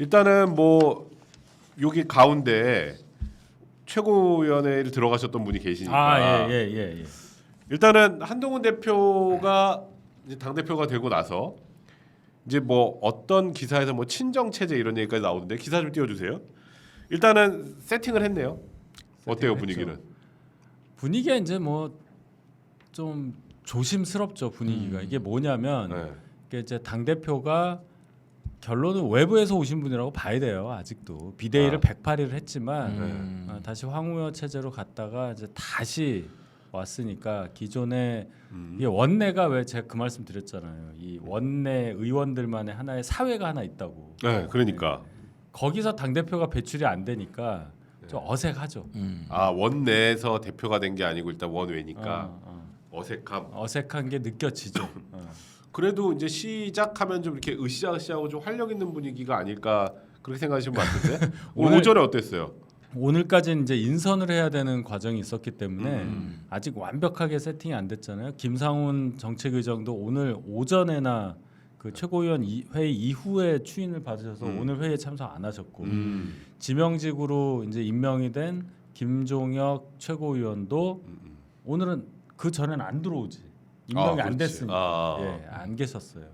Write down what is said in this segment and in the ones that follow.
일단은 뭐 여기 가운데 최고위원회를 들어가셨던 분이 계시니까 예. 일단은 한동훈 대표가 이제 당 대표가 되고 나서 이제 뭐 어떤 기사에서 뭐 친정 체제 이런 얘기까지 나오는데 기사 좀 띄워주세요. 일단은 세팅을 했네요. 어때요 분위기는? 분위기가 이제 뭐 좀 조심스럽죠 분위기가. 이게 뭐냐면 네. 이게 이제 당 대표가 결론은 외부에서 오신 분이라고 봐야 돼요. 아직도 비대위를 108일을 했지만 다시 황우여 체제로 갔다가 이제 다시 왔으니까 기존의 이 원내가 왜 제가 그 말씀 드렸잖아요. 이 원내 의원들만의 하나의 사회가 하나 있다고. 네, 그러니까 거기서 당 대표가 배출이 안 되니까 좀 어색하죠. 아 원내에서 대표가 된 게 아니고 일단 원외니까 어색함. 어색한 게 느껴지죠. 그래도 이제 시작하면 좀 이렇게 으쌰으쌰하고 좀 활력 있는 분위기가 아닐까 그렇게 생각하시면 맞는데 오늘 오전에 어땠어요? 오늘까지는 이제 인선을 해야 되는 과정이 있었기 때문에 아직 완벽하게 세팅이 안 됐잖아요. 김상훈 정책의장도 오늘 오전에나 그 최고위원 회의 이후에 추인을 받으셔서 오늘 회의에 참석 안 하셨고 지명직으로 이제 임명이 된 김종혁 최고위원도 오늘은 그 전에는 안 들어오지. 임명이 안 됐으니까 안 계셨어요.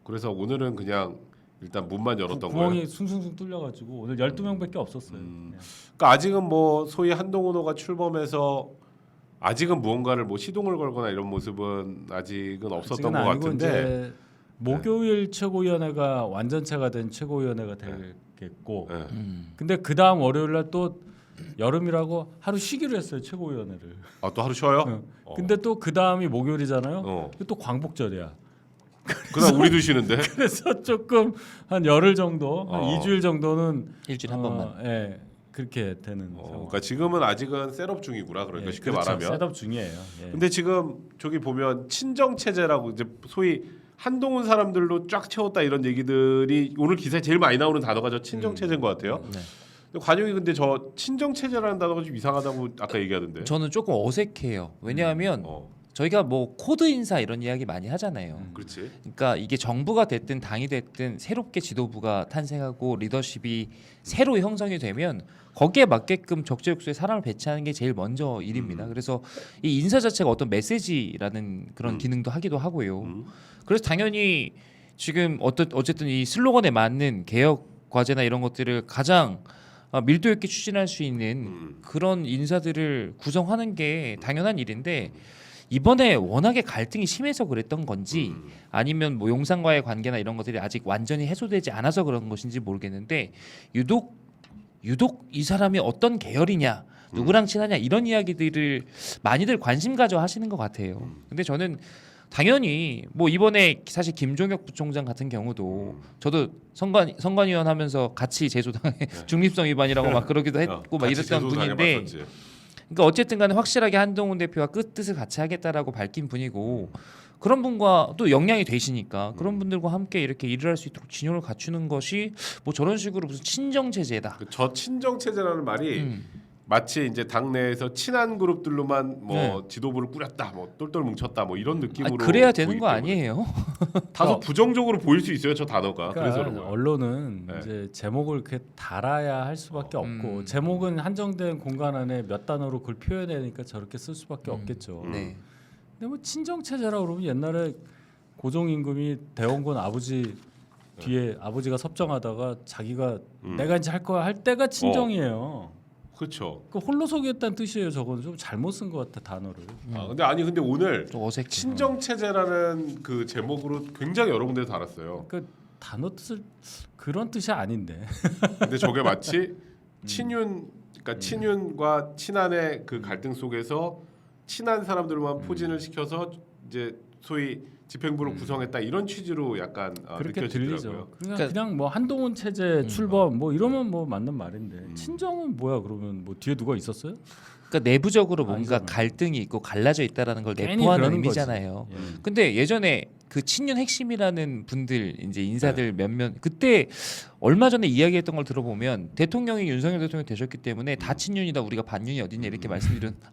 그래서 오늘은 그냥 일단 문만 열었던 구멍이 거예요. 숭숭숭 뚫려가지고 오늘 12명밖에 없었어요. 그러니까 아직은 뭐 소위 한동훈 호가 출범해서 아직은 무언가를 뭐 시동을 걸거나 이런 모습은 아직은 없었던 것 같은데 이제 목요일 최고위원회가 완전체가 된 최고위원회가 되겠고 근데 그 다음 월요일날 또 여름이라고 하루 쉬기로 했어요 최고위원회를. 아 또 하루 쉬어요? 근데 또 그 다음이 목요일이잖아요. 또 광복절이야. 그다음 우리도 쉬는데. 그래서 조금 한 열흘 정도, 한 2주일 정도는 일주일에 한 번만. 예, 그렇게 되는. 그러니까 지금은 아직은 셋업 중이구나. 그러니까 쉽게 그렇죠. 말하면. 셋업 중이에요. 예. 근데 지금 저기 보면 친정 체제라고 이제 소위 한동훈 사람들로 쫙 채웠다 이런 얘기들이 오늘 기사에 제일 많이 나오는 단어가 저 친정 체제인 것 같아요. 네. 근데 관용이 근데 저 친정 체제라는 단어가 좀 이상하다고 아까 얘기하던데. 저는 조금 어색해요. 왜냐하면 저희가 뭐 코드 인사 이런 이야기 많이 하잖아요. 그렇지. 그러니까 이게 정부가 됐든 당이 됐든 새롭게 지도부가 탄생하고 리더십이 새로 형성이 되면 거기에 맞게끔 적재적소에 사람을 배치하는 게 제일 먼저 일입니다. 그래서 이 인사 자체가 어떤 메시지라는 그런 기능도 하기도 하고요. 그래서 당연히 지금 어쨌든 이 슬로건에 맞는 개혁 과제나 이런 것들을 가장 밀도 있게 추진할 수 있는 그런 인사들을 구성하는 게 당연한 일인데 이번에 워낙에 갈등이 심해서 그랬던 건지 아니면 뭐 용산과의 관계나 이런 것들이 아직 완전히 해소되지 않아서 그런 것인지 모르겠는데 유독 이 사람이 어떤 계열이냐 누구랑 친하냐 이런 이야기들을 많이들 관심 가져 하시는 것 같아요. 근데 저는 당연히 뭐 이번에 사실 김종혁 부총장 같은 경우도 저도 선관위원 하면서 같이 제소당해 중립성 위반이라고 막 그러기도 했고 막 이랬던 분인데 그러니까 어쨌든 간에 확실하게 한동훈 대표와 끝뜻을 같이 하겠다라고 밝힌 분이고 그런 분과 또 역량이 되시니까 그런 분들과 함께 이렇게 일을 할 수 있도록 진영을 갖추는 것이 뭐 저런 식으로 무슨 친정 체제다. 저 친정 체제라는 말이 마치 이제 당내에서 친한 그룹들로만 뭐 지도부를 꾸렸다, 뭐 똘똘 뭉쳤다, 뭐 이런 느낌으로. 그래야 되는 거 보이기 때문에. 아니에요? 다소 부정적으로 보일 수 있어요, 저 단어가. 그러니까 그래서 그런 거예요. 언론은 이제 제목을 이렇게 달아야 할 수밖에 없고 제목은 한정된 공간 안에 몇 단어로 그걸 표현하니까 저렇게 쓸 수밖에 없겠죠. 네. 근데 뭐 친정 체제라 그러면 옛날에 고종 임금이 대원군 아버지 뒤에 아버지가 섭정하다가 자기가 내가 이제 할 거야 할 때가 친정이에요. 그렇죠. 그 홀로서기였다는 뜻이에요. 저거는 좀 잘못 쓴 것 같아 단어를. 근데 오늘 좀 어색해. 친정 체제라는 그 제목으로 굉장히 여러 군데서 달았어요. 그 단어 뜻을 그런 뜻이 아닌데. 근데 저게 마치 그러니까 친윤과 친한의 그 갈등 속에서 친한 사람들만 포진을 시켜서 이제 소위 집행부를 구성했다 이런 취지로 약간 그렇게 느껴지더라고요. 들리죠. 그냥 뭐 한동훈 체제 출범 뭐 이러면 뭐 맞는 말인데 친정은 뭐야 그러면 뭐 뒤에 누가 있었어요? 그러니까 내부적으로 뭔가 아니잖아요. 갈등이 있고 갈라져 있다라는 걸 괜히 내포하는 그러는 의미잖아요. 거지. 근데 예전에 그 친윤 핵심이라는 분들 이제 인사들 몇몇 그때 얼마 전에 이야기했던 걸 들어보면 대통령이 윤석열 대통령이 되셨기 때문에 다 친윤이다 우리가 반윤이 어딨냐 이렇게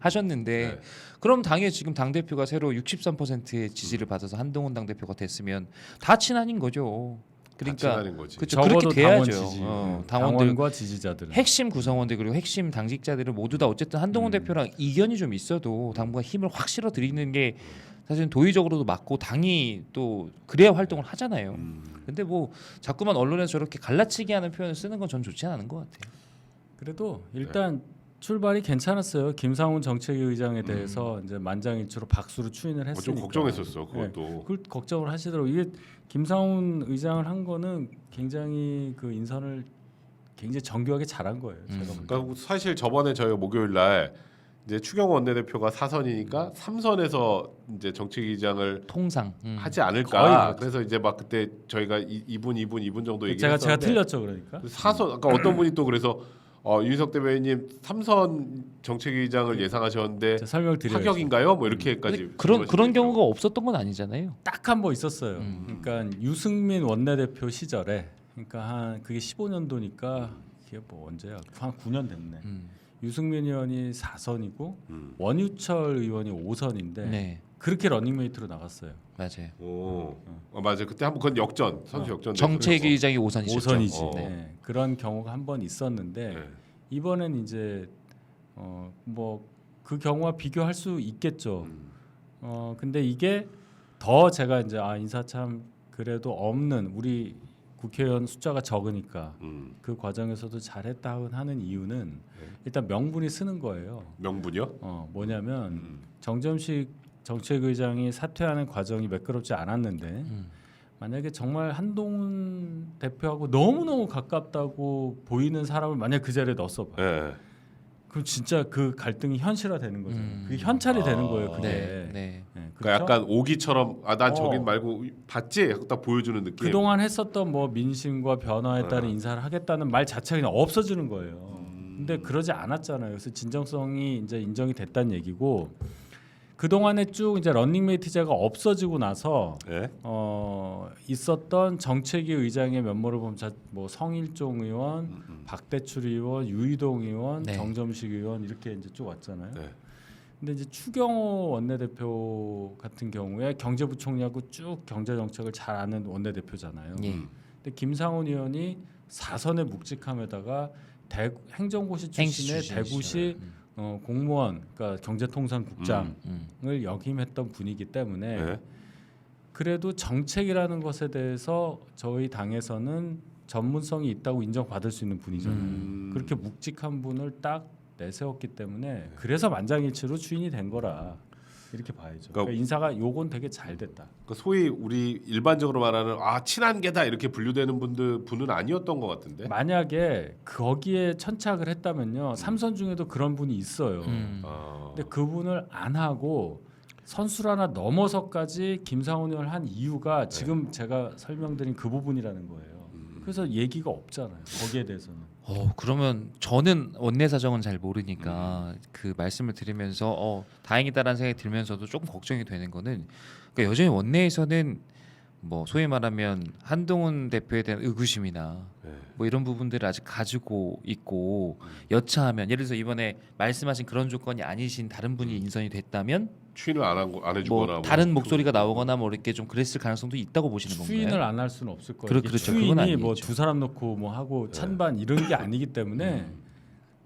하셨는데 그럼 당에 지금 당 대표가 새로 63%의 지지를 받아서 한동훈 당 대표가 됐으면 다 친한인 거죠. 그러니까 다친다는 거지. 그렇죠. 그렇게 적어도 돼야죠. 당원 지지, 당원들 당원과 지지자들은 핵심 구성원들 그리고 핵심 당직자들은 모두 다 어쨌든 한동훈 대표랑 이견이 좀 있어도 당부가 힘을 확 실어 드리는 게 사실은 도의적으로도 맞고 당이 또 그래야 활동을 하잖아요. 근데 뭐 자꾸만 언론에서 저렇게 갈라치기 하는 표현을 쓰는 건 전 좋지 않은 것 같아요. 그래도 일단 출발이 괜찮았어요. 김상훈 정책위의장에 대해서 이제 만장일치로 박수로 추인을 했으니까. 좀 걱정했었어 그것도. 그걸 걱정을 하시더라고. 이게 김상훈 의장을 한 거는 굉장히 그 인선을 굉장히 정교하게 잘한 거예요. 제가 볼 때. 그러니까 사실 저번에 저희가 목요일 날 이제 추경호 원내대표가 4선이니까 3선에서 이제 정책위의장을 통상 하지 거의 않을까. 그렇죠. 그래서 이제 막 그때 저희가 2분 정도 제가 얘기했었는데 틀렸죠, 그러니까. 4선 아까 어떤 분이 또 그래서 윤석 대변인님 3선 정책위의장을 예상하셨는데 제가 설명을 드려야죠. 파격인가요? 뭐 이렇게까지 근데 그런 경우가 없었던 건 아니잖아요. 딱 한 번 있었어요. 그러니까 유승민 원내대표 시절에, 그러니까 한 그게 15년도니까 이게 뭐 언제야? 한 9년 됐네. 유승민 의원이 4선이고 원유철 의원이 5선인데 네, 그렇게 러닝메이트로 나갔어요. 맞아요. 오, 맞아. 그때 한번 그건 역전 선수 역전. 정책위의장이 오선이셨죠. 5선이지. 어. 그런 경우가 한 번 있었는데 네. 이번엔 이제 뭐 그 경우와 비교할 수 있겠죠. 근데 이게 더 제가 이제 인사 참 그래도 없는 우리 국회의원 숫자가 적으니까 그 과정에서도 잘했다 하는 이유는 일단 명분이 쓰는 거예요. 명분이요? 뭐냐면 정점식 정책의장이 사퇴하는 과정이 매끄럽지 않았는데 만약에 정말 한동훈 대표하고 너무너무 가깝다고 보이는 사람을 만약 그 자리에 넣었어봐요. 네. 그럼 진짜 그 갈등이 현실화되는 거죠. 그게 현찰이 되는 거예요. 그게. 네, 네. 그렇죠? 그러니까 약간 오기처럼 난 저긴 말고 봤지? 딱 보여주는 느낌. 그동안 했었던 뭐 민심과 변화에 따른 인사를 하겠다는 말 자체가 그냥 없어지는 거예요. 근데 그러지 않았잖아요. 그래서 진정성이 이제 인정이 됐다는 얘기고 그동안에 쭉 이제 런닝메이트제가 없어지고 나서 네? 있었던 정책위 의장의 면모를 보면 뭐 성일종 의원, 박대출 의원, 유이동 의원, 네. 정점식 의원 이렇게 이제 쭉 왔잖아요. 네. 근데 이제 추경호 원내대표 같은 경우에 경제부총리하고 쭉 경제 정책을 잘 아는 원내대표잖아요. 예. 근데 김상훈 의원이 4선의 묵직함에다가 행정고시 출신의 행시 대구시 공무원, 그러니까 경제통상국장을 음. 역임했던 분이기 때문에 네. 그래도 정책이라는 것에 대해서 저희 당에서는 전문성이 있다고 인정받을 수 있는 분이잖아요. 그렇게 묵직한 분을 딱 내세웠기 때문에 그래서 만장일치로 추인이 된 거라 이렇게 봐야죠. 그러니까 인사가 요건 되게 잘 됐다. 그러니까 소위 우리 일반적으로 말하는 친한계다 이렇게 분류되는 분은 아니었던 것 같은데. 만약에 거기에 천착을 했다면요, 삼선 중에도 그런 분이 있어요. 근데 그분을 안 하고 선술 하나 넘어서까지 김상훈 의원을 한 이유가 지금 제가 설명드린 그 부분이라는 거예요. 그래서 얘기가 없잖아요. 거기에 대해서는. 그러면 저는 원내 사정은 잘 모르니까 그 말씀을 들으면서 다행이다라는 생각이 들면서도 조금 걱정이 되는 거는 그러니까 여전히 원내에서는 뭐 소위 말하면 한동훈 대표에 대한 의구심이나 뭐 이런 부분들을 아직 가지고 있고 여차하면 예를 들어서 이번에 말씀하신 그런 조건이 아니신 다른 분이 인선이 됐다면 추인을 안 해주거나 뭐 다른 목소리가 나오거나 뭐 이렇게 좀 그랬을 가능성도 있다고 보시는 건가요? 추인을 안 할 수는 없을 거예요. 이게 그렇죠. 그건 추인이 아니겠죠. 뭐 두 사람 놓고 뭐 하고 찬반 이런 게 아니기 때문에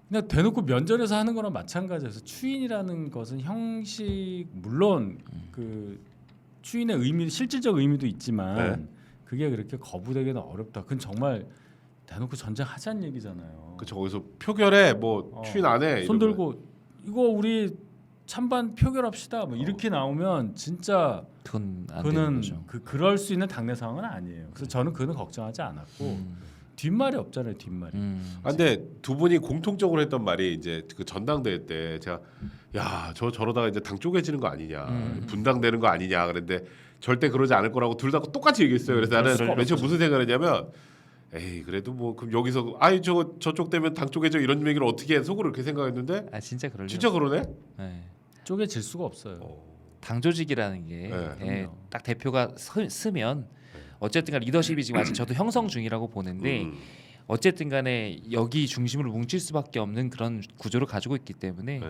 그냥 대놓고 면전에서 하는 거랑 마찬가지여서 추인이라는 것은 형식 물론 그 추인의 의미 실질적 의미도 있지만 그게 그렇게 거부되기는 어렵다. 그건 정말 대놓고 전쟁하자는 얘기잖아요. 그쵸. 거기서 표결에 뭐 추인 안 해. 손 이러면. 들고 이거 우리 찬반 표결합시다. 뭐 이렇게 나오면 진짜 그건 안 되는 그는 거죠. 그럴 수 있는 당내 상황은 아니에요. 그래서 저는 그는 걱정하지 않았고 뒷말이 없잖아요. 뒷말이. 근데 두 분이 공통적으로 했던 말이 이제 그 전당대회 때 제가 저러다가 이제 당 쪼개지는 거 아니냐, 분당되는 거 아니냐 그랬는데 절대 그러지 않을 거라고 둘 다 똑같이 얘기했어요. 그래서 나는 맨 처음 무슨 생각을 했냐면 그래도 뭐 그럼 여기서 저쪽 되면 당 쪼개져 이런 얘기를 어떻게 해 속으로 그렇게 생각했는데 진짜 그러죠. 진짜 그러네. 네. 쪼개질 수가 없어요. 당 조직이라는 게 딱 대표가 쓰면 어쨌든간 리더십이 지금 아직 저도 형성 중이라고 보는데 어쨌든간에 여기 중심으로 뭉칠 수밖에 없는 그런 구조를 가지고 있기 때문에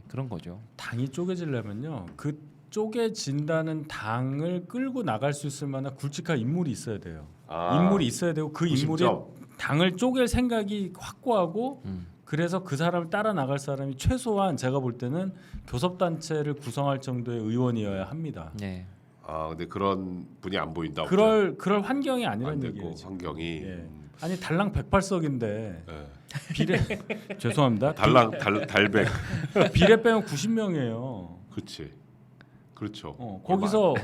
그런 거죠. 당이 쪼개지려면요, 그 쪼개진다는 당을 끌고 나갈 수 있을 만한 굵직한 인물이 있어야 돼요. 인물이 있어야 되고 그 인물이 90점. 당을 쪼갤 생각이 확고하고 그래서 그 사람을 따라 나갈 사람이 최소한 제가 볼 때는 교섭단체를 구성할 정도의 의원이어야 합니다. 네. 근데 그런 분이 안 보인다. 그럴 환경이 안 아니라는 됐고 얘기예요. 지금. 환경이 예. 아니 달랑 108석인데 예. 비례 죄송합니다. 달랑 달백. 비례 빼면 90명이에요. 그렇지. 그렇죠. 거기서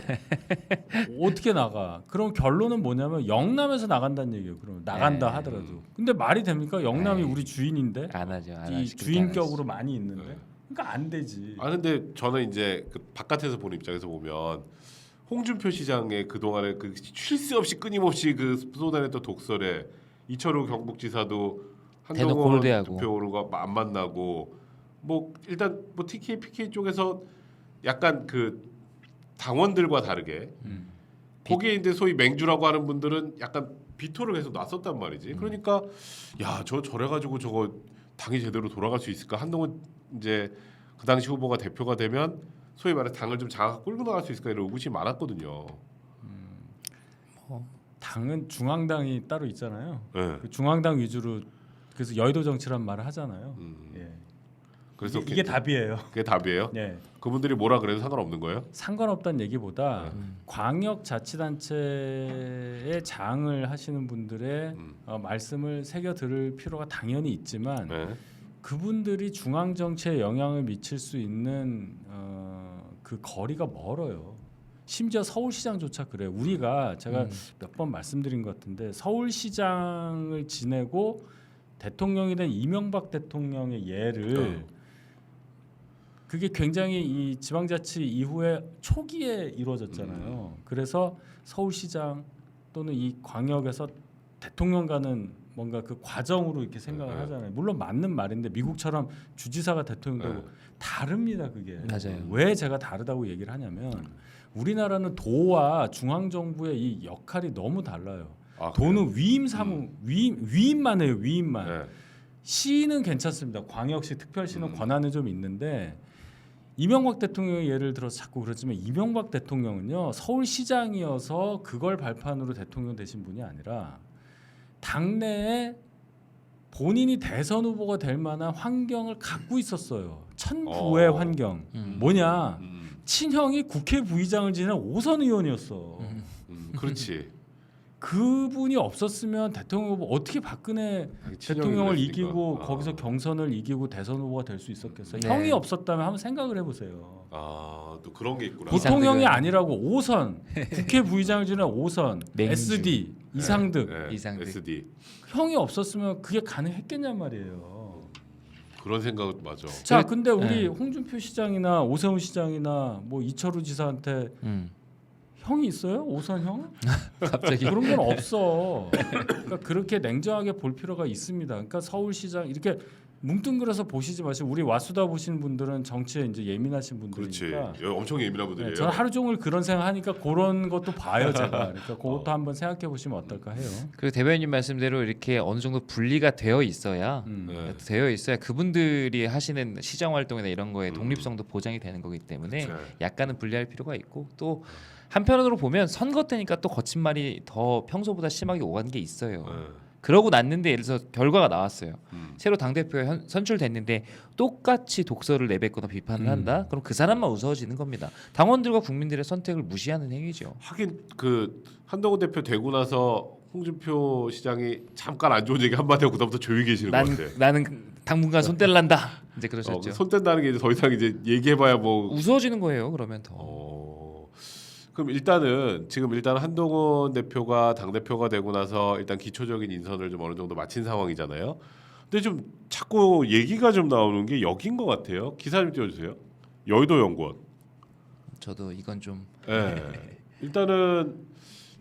어떻게 나가? 그럼 결론은 뭐냐면 영남에서 나간다는 얘기예요. 그럼 나간다 네. 하더라도. 근데 말이 됩니까? 영남이 네. 우리 주인인데 안 하죠. 안 이 하시죠. 주인격으로 많이 있는데. 네. 그러니까 안 되지. 근데 저는 이제 그 바깥에서 보는 입장에서 보면 홍준표 시장의 그 동안에 그 쉴 새 없이 끊임없이 그 쏟아냈던 독설에 이철우 경북지사도 대놓고 한동훈 홀대하고. 대표가 안 만나고 뭐 일단 뭐 TK, PK 쪽에서 약간 그 당원들과 다르게 거기에 이제 소위 맹주라고 하는 분들은 약간 비토를 계속 놨었단 말이지. 그러니까 야 저래 가지고 저거 당이 제대로 돌아갈 수 있을까? 한동훈 이제 그 당시 후보가 대표가 되면 소위 말해 당을 좀 장악 끌고 나갈 수 있을까 이런 의구심이 많았거든요. 당은 중앙당이 따로 있잖아요. 네. 그 중앙당 위주로 그래서 여의도 정치란 말을 하잖아요. 음. 예. 그래서 이게 답이에요. 그게 답이에요. 예. 그분들이 뭐라 그래도 상관없는 거예요? 상관없다는 얘기보다 네. 광역자치단체의 장을 하시는 분들의 말씀을 새겨 들을 필요가 당연히 있지만 네. 그분들이 중앙 정치에 영향을 미칠 수 있는 그 거리가 멀어요. 심지어 서울시장조차 그래요. 우리가 제가 몇 번 말씀드린 것 같은데 서울시장을 지내고 대통령이 된 이명박 대통령의 예를 그게 굉장히 이 지방자치 이후에 초기에 이루어졌잖아요. 그래서 서울시장 또는 이 광역에서 대통령 가는 뭔가 그 과정으로 이렇게 생각을 하잖아요. 물론 맞는 말인데 미국처럼 주지사가 대통령 되고 다릅니다. 그게. 맞아요. 왜 제가 다르다고 얘기를 하냐면 우리나라는 도와 중앙 정부의 이 역할이 너무 달라요. 도는 위임 사무 위임만 해요. 위임만. 네. 시는 괜찮습니다. 광역시, 특별시는 권한이 좀 있는데 이명박 대통령의 예를 들어서 자꾸 그러지만 이명박 대통령은요 서울시장이어서 그걸 발판으로 대통령 되신 분이 아니라 당내에 본인이 대선 후보가 될 만한 환경을 갖고 있었어요. 천부의 환경. 뭐냐? 친형이 국회 부의장을 지낸 5선 의원이었어. 그렇지. 그분이 없었으면 대통령 후보 어떻게 박근혜 대통령을 이기고 거기서 경선을 이기고 대선 후보가 될 수 있었겠어요? 네. 형이 없었다면 한번 생각을 해보세요. 또 그런 게 있구나. 보통 형이 이상득은- 아니라고 5선 국회 부의장을 지낸 5선 맹주. SD 이상득 이상득. SD 형이 없었으면 그게 가능했겠냔 말이에요. 그런 생각 맞아. 자, 근데 우리 네. 홍준표 시장이나 오세훈 시장이나 뭐 이철우 지사한테 형이 있어요? 5선 형? 갑자기 그런 건 없어. 그러니까 그렇게 냉정하게 볼 필요가 있습니다. 그러니까 서울시장 이렇게 뭉뚱그려서 보시지 마시고 우리 와수다 보시는 분들은 정치에 이제 예민하신 그렇지. 분들이니까. 엄청 예민한 분들이에요. 네, 저는 하루 종일 그런 생각하니까 그런 것도 봐요 제가. 그러니까 그것도 한번 생각해 보시면 어떨까 해요. 그리고 대변인 말씀대로 이렇게 어느 정도 분리가 되어 있어야 네. 되어 있어야 그분들이 하시는 시장 활동이나 이런 거에 독립성도 보장이 되는 거기 때문에 그쵸. 약간은 분리할 필요가 있고 또 한편으로 보면 선거 때니까 또 거친 말이 더 평소보다 심하게 오간 게 있어요. 그러고 났는데 예를 들어서 결과가 나왔어요. 새로 당대표가 선출됐는데 똑같이 독서를 내뱉거나 비판을 한다? 그럼 그 사람만 우스워지는 겁니다. 당원들과 국민들의 선택을 무시하는 행위죠. 하긴 그 한동훈 대표 되고 나서 홍준표 시장이 잠깐 안 좋은 얘기 한마디 하고 그다음부터 조용히 계시는 것 같아. 나는 당분간 손 뗄란다. 이제 그러셨죠. 손 뗀다는 게 이제 더 이상 이제 얘기해봐야 뭐. 우스워지는 거예요. 그러면 더. 그럼 일단은 지금 일단 한동훈 대표가 당 대표가 되고 나서 일단 기초적인 인선을 좀 어느 정도 마친 상황이잖아요. 근데 좀 자꾸 얘기가 좀 나오는 게 여긴 것 같아요. 기사 좀 띄워주세요. 여의도 연구원. 저도 이건 좀 네. 일단은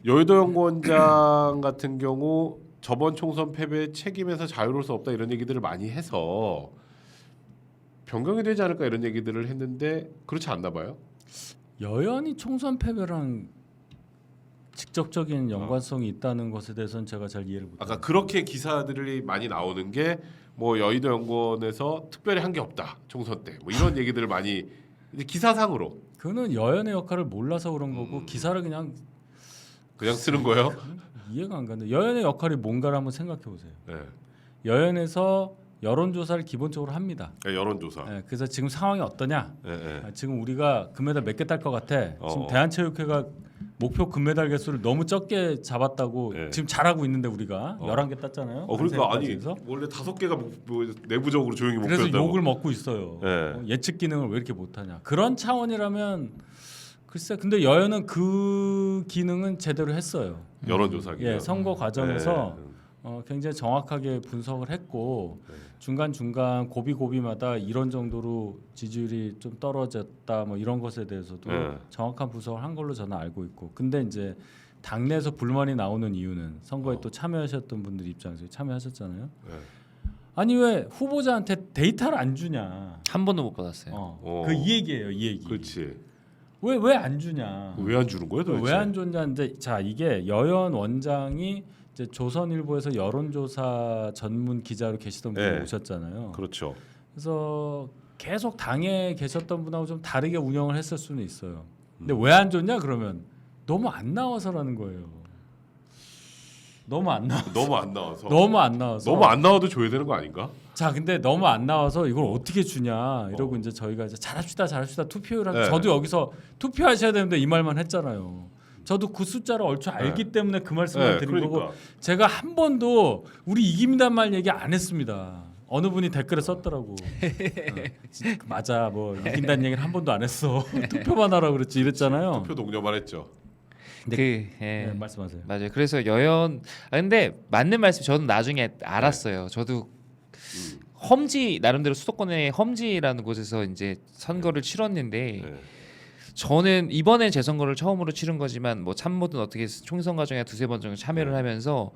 여의도 연구원장 같은 경우 저번 총선 패배 책임에서 자유로울 수 없다 이런 얘기들을 많이 해서 변경이 되지 않을까 이런 얘기들을 했는데 그렇지 않나 봐요. 여연이 총선 패배랑 직접적인 연관성이 있다는 것에 대해서는 제가 잘 이해를 못해요. 아까 그렇게 기사들이 많이 나오는 게 뭐 여의도 연구원에서 특별히 한 게 없다 총선 때 뭐 이런 얘기들을 많이 이제 기사상으로 그거는 여연의 역할을 몰라서 그런 거고 기사를 그냥 쓰는 거예요. 이해가 안 가는데 여연의 역할이 뭔가를 한번 생각해 보세요. 네. 여연에서 여론조사를 기본적으로 합니다. 네, 여론조사. 예, 그래서 지금 상황이 어떠냐? 네, 네. 지금 우리가 금메달 몇 개 딸 것 같아. 지금 대한체육회가 목표 금메달 개수를 너무 적게 잡았다고 네. 지금 잘하고 있는데 우리가 11개 땄잖아요. 그러니까 아니 한세까지에서. 원래 5개가 뭐 내부적으로 조용히 그래서 목표였다고. 욕을 먹고 있어요. 네. 예측 기능을 왜 이렇게 못하냐. 그런 차원이라면 글쎄, 근데 여연은 그 기능은 제대로 했어요. 여론조사. 예, 선거 과정에서 네. 굉장히 정확하게 분석을 했고 중간 중간 고비고비마다 이런 정도로 지지율이 좀 떨어졌다 뭐 이런 것에 대해서도 네. 정확한 분석을 한 걸로 저는 알고 있고, 근데 이제 당내에서 불만이 나오는 이유는 선거에 또 참여하셨던 분들 입장에서 참여하셨잖아요. 네. 아니 왜 후보자한테 데이터를 안 주냐? 한 번도 못 받았어요. 그 이 얘기예요, 이 얘기. 그렇지. 왜 안 주냐? 왜 안 주는 거야 도대체? 왜 안 줬냐인데, 자 이게 여연 원장이 이제 조선일보에서 여론조사 전문 기자로 계시던 분이 네. 오셨잖아요. 그렇죠. 그래서 계속 당에 계셨던 분하고 좀 다르게 운영을 했을 수는 있어요. 근데 왜 안 줬냐 그러면 너무 안 나와서라는 거예요. 너무 안 나와. 너무 안 나와서. 너무 안 나와서. 너무 안 나와도 줘야 되는 거 아닌가? 자, 근데 너무 안 나와서 이걸 어떻게 주냐 이러고 이제 저희가 이제 잘합시다 투표를 네. 저도 여기서 투표하셔야 되는데 이 말만 했잖아요. 저도 그 숫자를 얼추 알기 때문에 그 말씀을 드린 그러니까. 거고, 제가 한 번도 우리 이깁니다는 말 얘기 안 했습니다. 어느 분이 댓글에 썼더라고. 진짜 맞아, 뭐 이긴다는 얘기를 한 번도 안 했어. 투표만 하라고 그랬지 이랬잖아요. 투표 독려만 했죠. 예. 네, 말씀하세요. 맞아요. 그래서 여연 근데 맞는 말씀 저는 나중에 알았어요. 저도 험지 나름대로 수도권의 험지라는 곳에서 이제 선거를 치렀는데 네. 저는 이번에 재선거를 처음으로 치른 거지만 뭐 참모든 어떻게 총선 과정에 두세 번 정도 참여를 하면서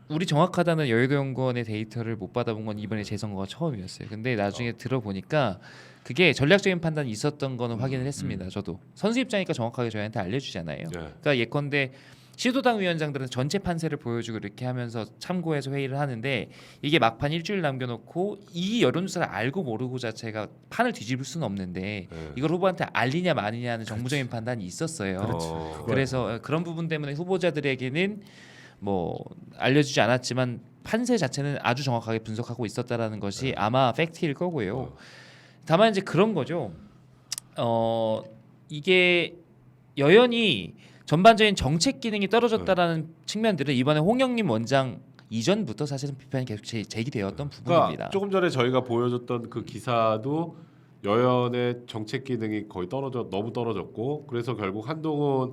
우리 정확하다는 여의도 연구원의 데이터를 못 받아본 건 이번에 재선거가 처음이었어요. 근데 나중에 들어보니까 그게 전략적인 판단이 있었던 거는 확인을 했습니다. 저도 선수 입장이니까 정확하게 저희한테 알려주잖아요. 네. 그러니까 예컨대 시도당 위원장들은 전체 판세를 보여주고 이렇게 하면서 참고해서 회의를 하는데 이게 막판 일주일 남겨놓고 이 여론조사를 알고 모르고 자체가 판을 뒤집을 수는 없는데 네. 이걸 후보한테 알리냐 마느냐는 정무적인 판단이 있었어요. 그렇죠. 그래서 그런 부분 때문에 후보자들에게는 뭐 알려주지 않았지만 판세 자체는 아주 정확하게 분석하고 있었다라는 것이 아마 팩트일 거고요. 다만 이제 그런 거죠. 이게 여연이 전반적인 정책 기능이 떨어졌다라는 측면들은 이번에 홍영림 원장 이전부터 사실은 비판이 계속 제기되었던 부분입니다. 그러니까 조금 전에 저희가 보여줬던 그 기사도 여연의 정책 기능이 거의 너무 떨어졌고, 그래서 결국 한동훈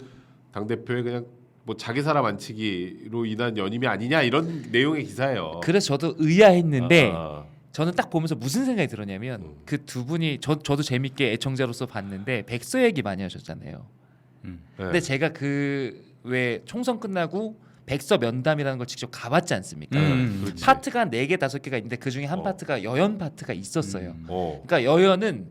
당 대표의 그냥 뭐 자기 사람 안치기로 인한 연임이 아니냐 이런 내용의 기사예요. 그래서 저도 의아했는데 아, 저는 딱 보면서 무슨 생각이 들었냐면 그 두 분이 저도 재밌게 애청자로서 봤는데 백서 얘기 많이 하셨잖아요. 네. 근데 제가 그 왜 총선 끝나고 백서 면담이라는 걸 직접 가봤지 않습니까? 그렇지. 파트가 4개 5개가 있는데 그 중에 한 파트가 여연 파트가 있었어요. 그러니까 여연은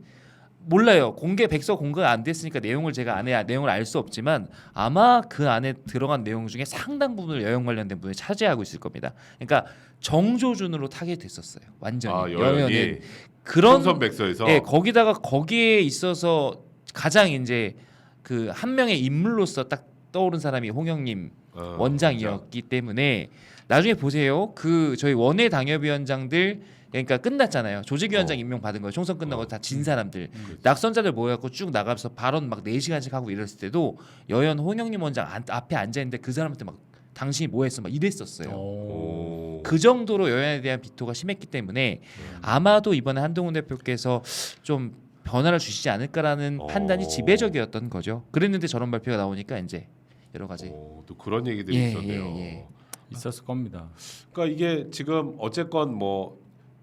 몰라요. 백서 공개가 안 됐으니까 내용을 제가 안에 내용을 알 수 없지만 아마 그 안에 들어간 내용 중에 상당 부분을 여연 관련된 부분을 차지하고 있을 겁니다. 그러니까 정조준으로 타겟됐었어요. 완전히 여연은 그런 총선 백서에서 예, 거기에 있어서 가장 이제 그 한 명의 인물로서 딱 떠오른 사람이 홍영림 원장이었기 때문에 나중에 보세요. 그 저희 원외 당협위원장들 그러니까 끝났잖아요. 조직위원장 임명 받은 거예요. 총선 끝나고 다 진 사람들 낙선자들 모여갖고 쭉 나가면서 발언 막 4시간씩 하고 이랬을 때도 여연 홍영림 원장 앞에 앉아 있는데 그 사람한테 막 당신이 뭐했어 막 이랬었어요. 그 정도로 여연에 대한 비토가 심했기 때문에 아마도 이번에 한동훈 대표께서 좀 변화를 주시지 않을까라는 판단이 지배적이었던 거죠. 그랬는데 저런 발표가 나오니까 이제 여러 가지 또 그런 얘기들이 있었네요. 있었을 겁니다. 그러니까 이게 지금 어쨌건 뭐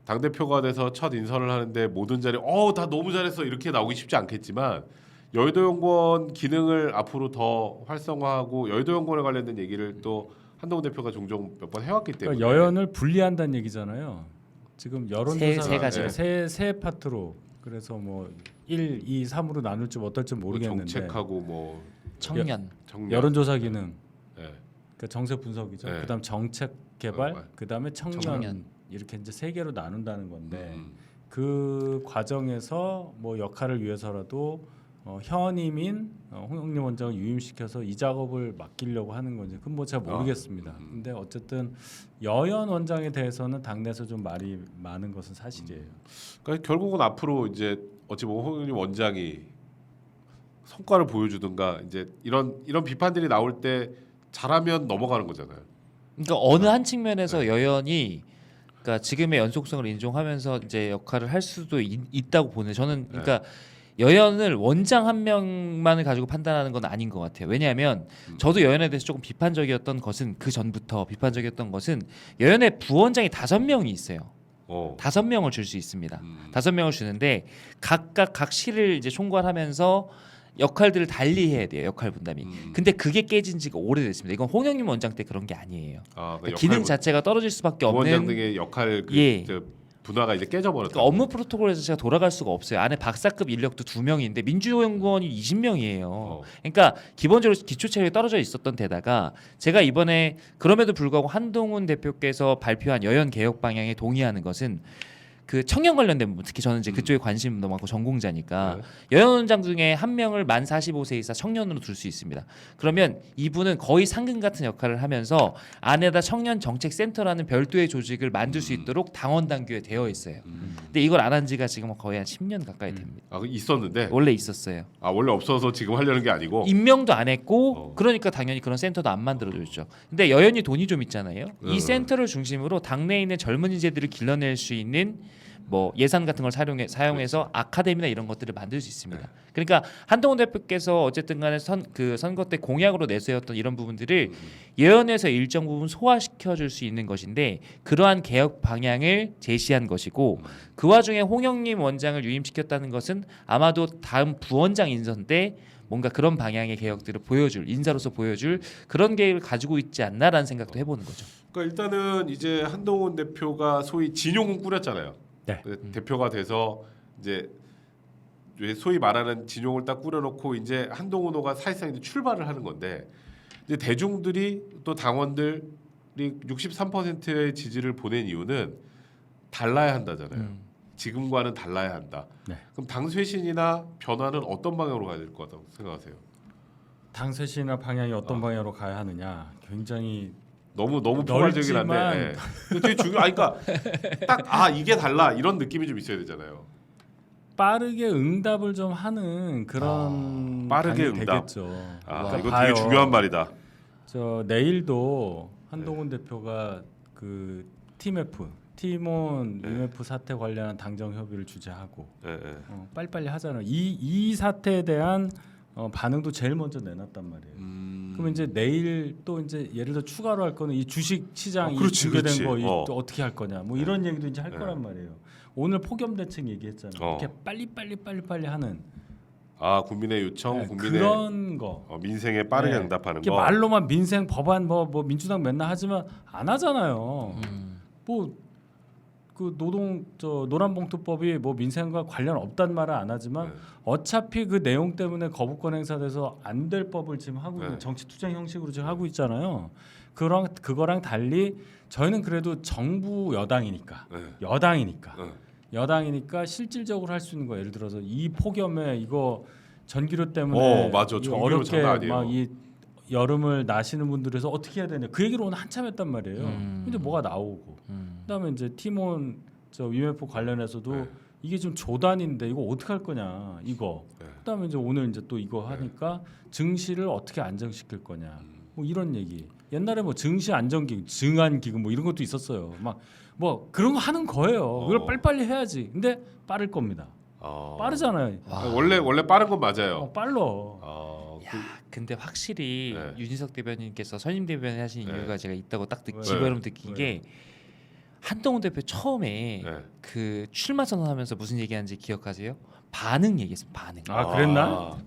당 대표가 돼서 첫 인선을 하는데 모든 자리 다 너무 잘했어 이렇게 나오기 쉽지 않겠지만 여의도 연구원 기능을 앞으로 더 활성화하고 여의도 연구원에 관련된 얘기를 또 한동훈 대표가 종종 몇 번 해왔기 때문에 그러니까 여연을 분리한다는 얘기잖아요. 지금 여론조사 세 가지로. 세 파트로, 그래서 뭐 1, 2, 3으로 나눌지 어떨지 모르겠는데 정책하고 뭐 청년 여론조사 기능, 네. 그러니까 정세 분석이죠. 네. 그다음 정책 개발, 그다음에 청년 이렇게 이제 3개로 나눈다는 건데 그 과정에서 뭐 역할을 위해서라도 현임인 홍영림 원장을 유임시켜서 이 작업을 맡기려고 하는 건지 그건 뭐 잘 모르겠습니다. 근데 어쨌든 여연 원장에 대해서는 당내에서 좀 말이 많은 것은 사실이에요. 그러니까 결국은 앞으로 이제 어찌 보면 홍영림 원장이 성과를 보여주든가 이제 이런 비판들이 나올 때 잘하면 넘어가는 거잖아요. 그러니까 어느 한 측면에서 여연이 그러니까 지금의 연속성을 인정하면서 이제 역할을 할 수도 있다고 보는 저는 그러니까 여연을 원장 한 명만을 가지고 판단하는 건 아닌 것 같아요. 왜냐하면 저도 여연에 대해서 조금 비판적이었던 것은 그 전부터 비판적이었던 것은 여연의 부원장이 5명이 있어요. 5명을 줄 수 있습니다. 5명을 주는데 각각 각 실을 이제 총괄하면서 역할들을 달리 해야 돼요. 역할 분담이. 근데 그게 깨진 지가 오래됐습니다. 이건 홍영림 원장 때 그런 게 아니에요. 그러니까 기능 자체가 떨어질 수밖에 원장 없는 등의 역할 예. 분화가 이제 깨져버렸다. 그러니까 업무 프로토콜에서 제가 돌아갈 수가 없어요. 안에 박사급 인력도 2명인데 민주연구원이 20명이에요. 그러니까 기본적으로 기초 체력이 떨어져 있었던 데다가 제가 이번에 그럼에도 불구하고 한동훈 대표께서 발표한 여연 개혁 방향에 동의하는 것은 그 청년 관련된 부분 특히 저는 이제 그쪽에 관심도 많고 전공자니까 여연 원장 중에 한 명을 만 45세 이상 청년으로 둘 수 있습니다. 그러면 이분은 거의 상근 같은 역할을 하면서 안에다 청년 정책 센터라는 별도의 조직을 만들 수 있도록 당원 당규에 되어 있어요. 근데 이걸 안 한 지가 지금 거의 한 10년 가까이 됩니다. 있었는데 원래 있었어요. 원래 없어서 지금 하려는 게 아니고 임명도 안 했고 그러니까 당연히 그런 센터도 안 만들어줬죠. 근데 여연이 돈이 좀 있잖아요. 이 센터를 중심으로 당내에 있는 젊은 인재들을 길러낼 수 있는 뭐 예산 같은 걸 사용해서 아카데미나 이런 것들을 만들 수 있습니다. 그러니까 한동훈 대표께서 어쨌든 간에 선거 때 공약으로 내세웠던 이런 부분들을 예언에서 일정 부분 소화시켜 줄 수 있는 것인데 그러한 개혁 방향을 제시한 것이고 그 와중에 홍영림 원장을 유임시켰다는 것은 아마도 다음 부원장 인선 때 뭔가 그런 방향의 개혁들을 보여줄 인사로서 보여줄 그런 계획을 가지고 있지 않나라는 생각도 해보는 거죠. 그러니까 일단은 이제 한동훈 대표가 소위 진용군 꾸렸잖아요. 네. 대표가 돼서 이제 소위 말하는 진용을 딱 꾸려놓고 이제 한동훈호가 사실상 이제 출발을 하는 건데 이제 대중들이 또 당원들이 63%의 지지를 보낸 이유는 달라야 한다잖아요. 지금과는 달라야 한다. 네. 그럼 당 쇄신이나 변화는 어떤 방향으로 가야 될 것 같다고 생각하세요? 당 쇄신이나 방향이 어떤 방향으로 가야 하느냐 굉장히 너무 포괄적이긴 한데 되게 그러니까 딱 이게 달라 이런 느낌이 좀 있어야 되잖아요. 빠르게 응답을 좀 하는 그런 빠르게 당이 응답. 되겠죠. 이거 봐요. 되게 중요한 말이다. 저 내일도 한동훈 대표가 그 팀온 UMF 사태 관련한 당정 협의를 주재하고 빨리빨리 하잖아요. 이 사태에 대한 반응도 제일 먼저 내놨단 말이에요. 그러면 이제 내일 또 이제 예를 들어 추가로 할 거는 이 주식 시장 공개된 거 또 어떻게 할 거냐 뭐 이런 얘기도 이제 할 거란 말이에요. 오늘 폭염 대책 얘기했잖아요. 이렇게 빨리 하는 국민의 요청, 국민의 그런 거 민생에 빠르게 응답하는 이렇게 거. 말로만 민생 법안 뭐 민주당 맨날 하지만 안 하잖아요. 뭐 그 노란봉투법이 뭐 민생과 관련 없단 말은 안 하지만 어차피 그 내용 때문에 거부권 행사돼서 안 될 법을 지금 하고 있는 정치 투쟁 형식으로 지금 하고 있잖아요. 그거랑 달리 저희는 그래도 정부 여당이니까 실질적으로 할 수 있는 거 예를 들어서 이 폭염에 이거 전기료 때문에 맞아. 전기료 어렵게 장난 아니에요. 막 이 여름을 나시는 분들에서 어떻게 해야 되냐 그 얘기를 오늘 한참 했단 말이에요. 근데 뭐가 나오고 그다음에 이제 팀온 UMF 관련해서도 이게 좀 조단인데 이거 어떻게 할 거냐 이거 그다음에 이제 오늘 이제 또 이거 하니까 증시를 어떻게 안정시킬 거냐 뭐 이런 얘기. 옛날에 뭐 증시 안정기금, 증안기금 뭐 이런 것도 있었어요. 막 뭐 그런 거 하는 거예요. 그걸 빨리빨리 해야지. 근데 빠를 겁니다. 빠르잖아요. 원래 빠른 건 맞아요. 빨러. 근데 확실히 윤희석 대변인께서 선임 대변인 하신 이유가 제가 있다고 딱 집어름 느낀 게 한동훈 대표 처음에 그 출마 선언하면서 무슨 얘기하는지 기억하세요? 반응 얘기했습니다. 반응. 그랬나?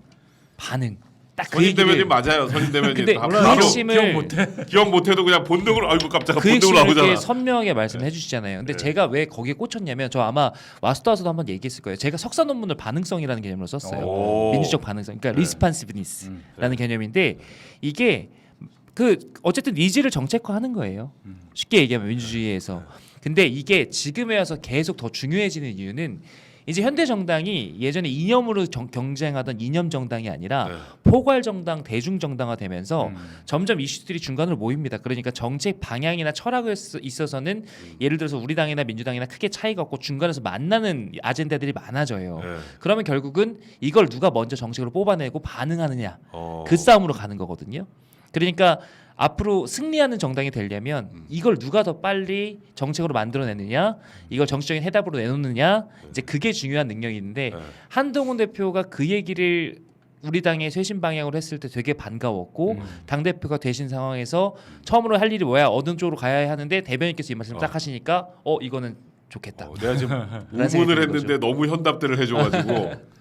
반응. 딱 그 선임 얘기를 대변인 맞아요. 선임 대변인. 근데 그 핵심을 기억 못해도 그냥 본능으로 깜짝아 그 본능으로 핵심을 나오잖아. 이렇게 선명하게 말씀해 주시잖아요. 근데 제가 왜 거기에 꽂혔냐면 저 아마 와수다와서도 한번 얘기했을 거예요. 제가 석사 논문을 반응성이라는 개념으로 썼어요. 민주적 반응성. 그러니까 리스판시브니스라는 개념인데 이게 그 어쨌든 니즈를 정책화하는 거예요. 쉽게 얘기하면 민주주의에서. 근데 이게 지금에 와서 계속 더 중요해지는 이유는 이제 현대 정당이 예전에 이념으로 경쟁하던 이념 정당이 아니라 네. 포괄 정당, 대중 정당화 되면서 음. 점점 이슈들이 중간으로 모입니다. 그러니까 정책 방향이나 철학에 있어서는 예를 들어서 우리 당이나 민주당이나 크게 차이가 없고 중간에서 만나는 아젠다들이 많아져요. 네. 그러면 결국은 이걸 누가 먼저 정책으로 뽑아내고 반응하느냐 어. 그 싸움으로 가는 거거든요. 그러니까 앞으로 승리하는 정당이 되려면 이걸 누가 더 빨리 정책으로 만들어내느냐, 이걸 정치적인 해답으로 내놓느냐, 이제 그게 중요한 능력인데 네. 한동훈 대표가 그 얘기를 우리 당의 쇄신 방향으로 했을 때 되게 반가웠고 당 대표가 되신 상황에서 처음으로 할 일이 뭐야, 어느 쪽으로 가야 하는데 대변인께서 이 말씀 딱 하시니까 이거는 좋겠다. 내가 지금 그런 생각이 5분을 드는 했는데 너무 현답들을 해줘가지고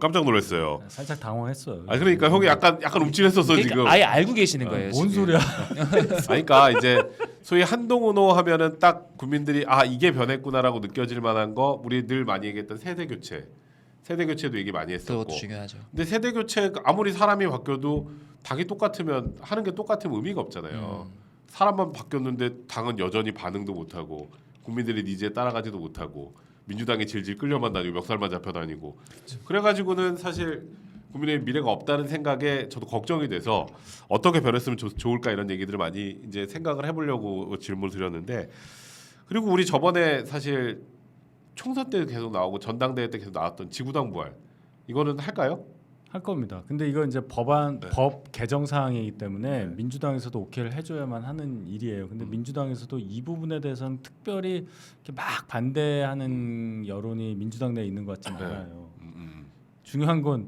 깜짝 놀랐어요. 살짝 당황했어요. 아 그러니까 형이 약간 움찔했었어 그러니까 지금. 아예 알고 계시는 거예요. 뭔 지금. 소리야? 그러니까 이제 소위 한동훈호 하면은 딱 국민들이 이게 변했구나라고 느껴질 만한 거 우리 늘 많이 얘기했던 세대 교체도 얘기 많이 했었고. 그것도 중요하죠. 근데 세대 교체 아무리 사람이 바뀌어도 당이 똑같으면 하는 게 똑같으면 의미가 없잖아요. 사람만 바뀌었는데 당은 여전히 반응도 못하고 국민들의 니즈에 따라가지도 못하고 민주당에 질질 끌려만 다니고 멱살만 잡혀 다니고 그래가지고는 사실 국민의 미래가 없다는 생각에 저도 걱정이 돼서 어떻게 변했으면 좋을까 이런 얘기들을 많이 이제 생각을 해보려고 질문을 드렸는데 그리고 우리 저번에 사실 총선 때 계속 나오고 전당대회 때 계속 나왔던 지구당 부활 이거는 할까요? 할 겁니다. 근데 이건 이제 법 개정 사항이기 때문에 민주당에서도 오케이를 해줘야만 하는 일이에요. 근데 민주당에서도 이 부분에 대해서는 특별히 이렇게 막 반대하는 여론이 민주당 내에 있는 것 같지는 않아요. 중요한 건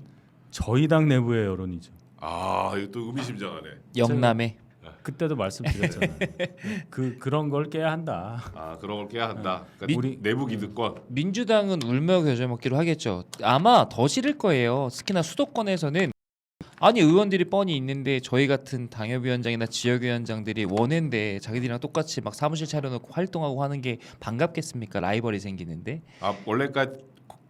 저희 당 내부의 여론이죠. 이거 또 의미심장하네. 영남에 그때도 말씀드렸잖아요. 그런 걸 깨야 한다. 그런 걸 깨야 한다. 그러니까 우리 내부 기득권. 민주당은 울며 겨자 먹기로 하겠죠. 아마 더 싫을 거예요. 특히나 수도권에서는 아니 의원들이 뻔히 있는데 저희 같은 당협위원장이나 지역위원장들이 원외인데 자기들이랑 똑같이 막 사무실 차려놓고 활동하고 하는 게 반갑겠습니까? 라이벌이 생기는데 원래가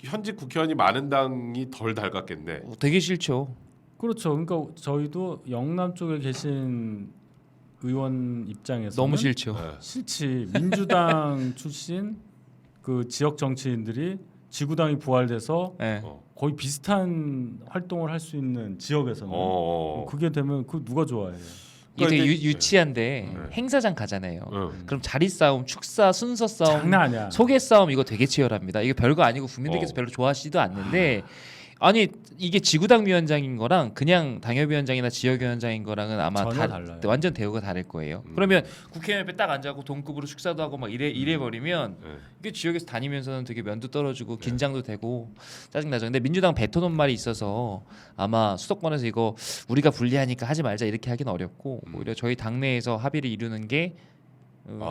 현직 국회의원이 많은 당이 덜 달갑겠네. 되게 싫죠. 그렇죠. 그러니까 저희도 영남 쪽에 계신 의원 입장에서 너무 싫죠. 싫지. 민주당 출신 그 지역 정치인들이 지구당이 부활돼서 네. 거의 비슷한 활동을 할 수 있는 지역에서는 그게 되면 그 누가 좋아해요? 이게 되게 그러니까 유치한데 행사장 가잖아요. 그럼 자리 싸움, 축사, 순서 싸움, 장난 아니야. 소개 싸움 이거 되게 치열합니다. 이거 별거 아니고 국민들께서 별로 좋아하시지도 않는데 아니 이게 지구당 위원장인 거랑 그냥 당협위원장이나 지역위원장인 거랑은 아마 전혀 달라요. 완전 대우가 다를 거예요. 그러면 국회의원 옆에 딱 앉아고 동급으로 식사도 하고 막 이래 버리면 이게 지역에서 다니면서는 되게 면도 떨어지고 긴장도 되고 짜증나죠. 근데 민주당 뱉어놓은 말이 있어서 아마 수도권에서 이거 우리가 불리하니까 하지 말자 이렇게 하긴 어렵고 오히려 저희 당내에서 합의를 이루는 게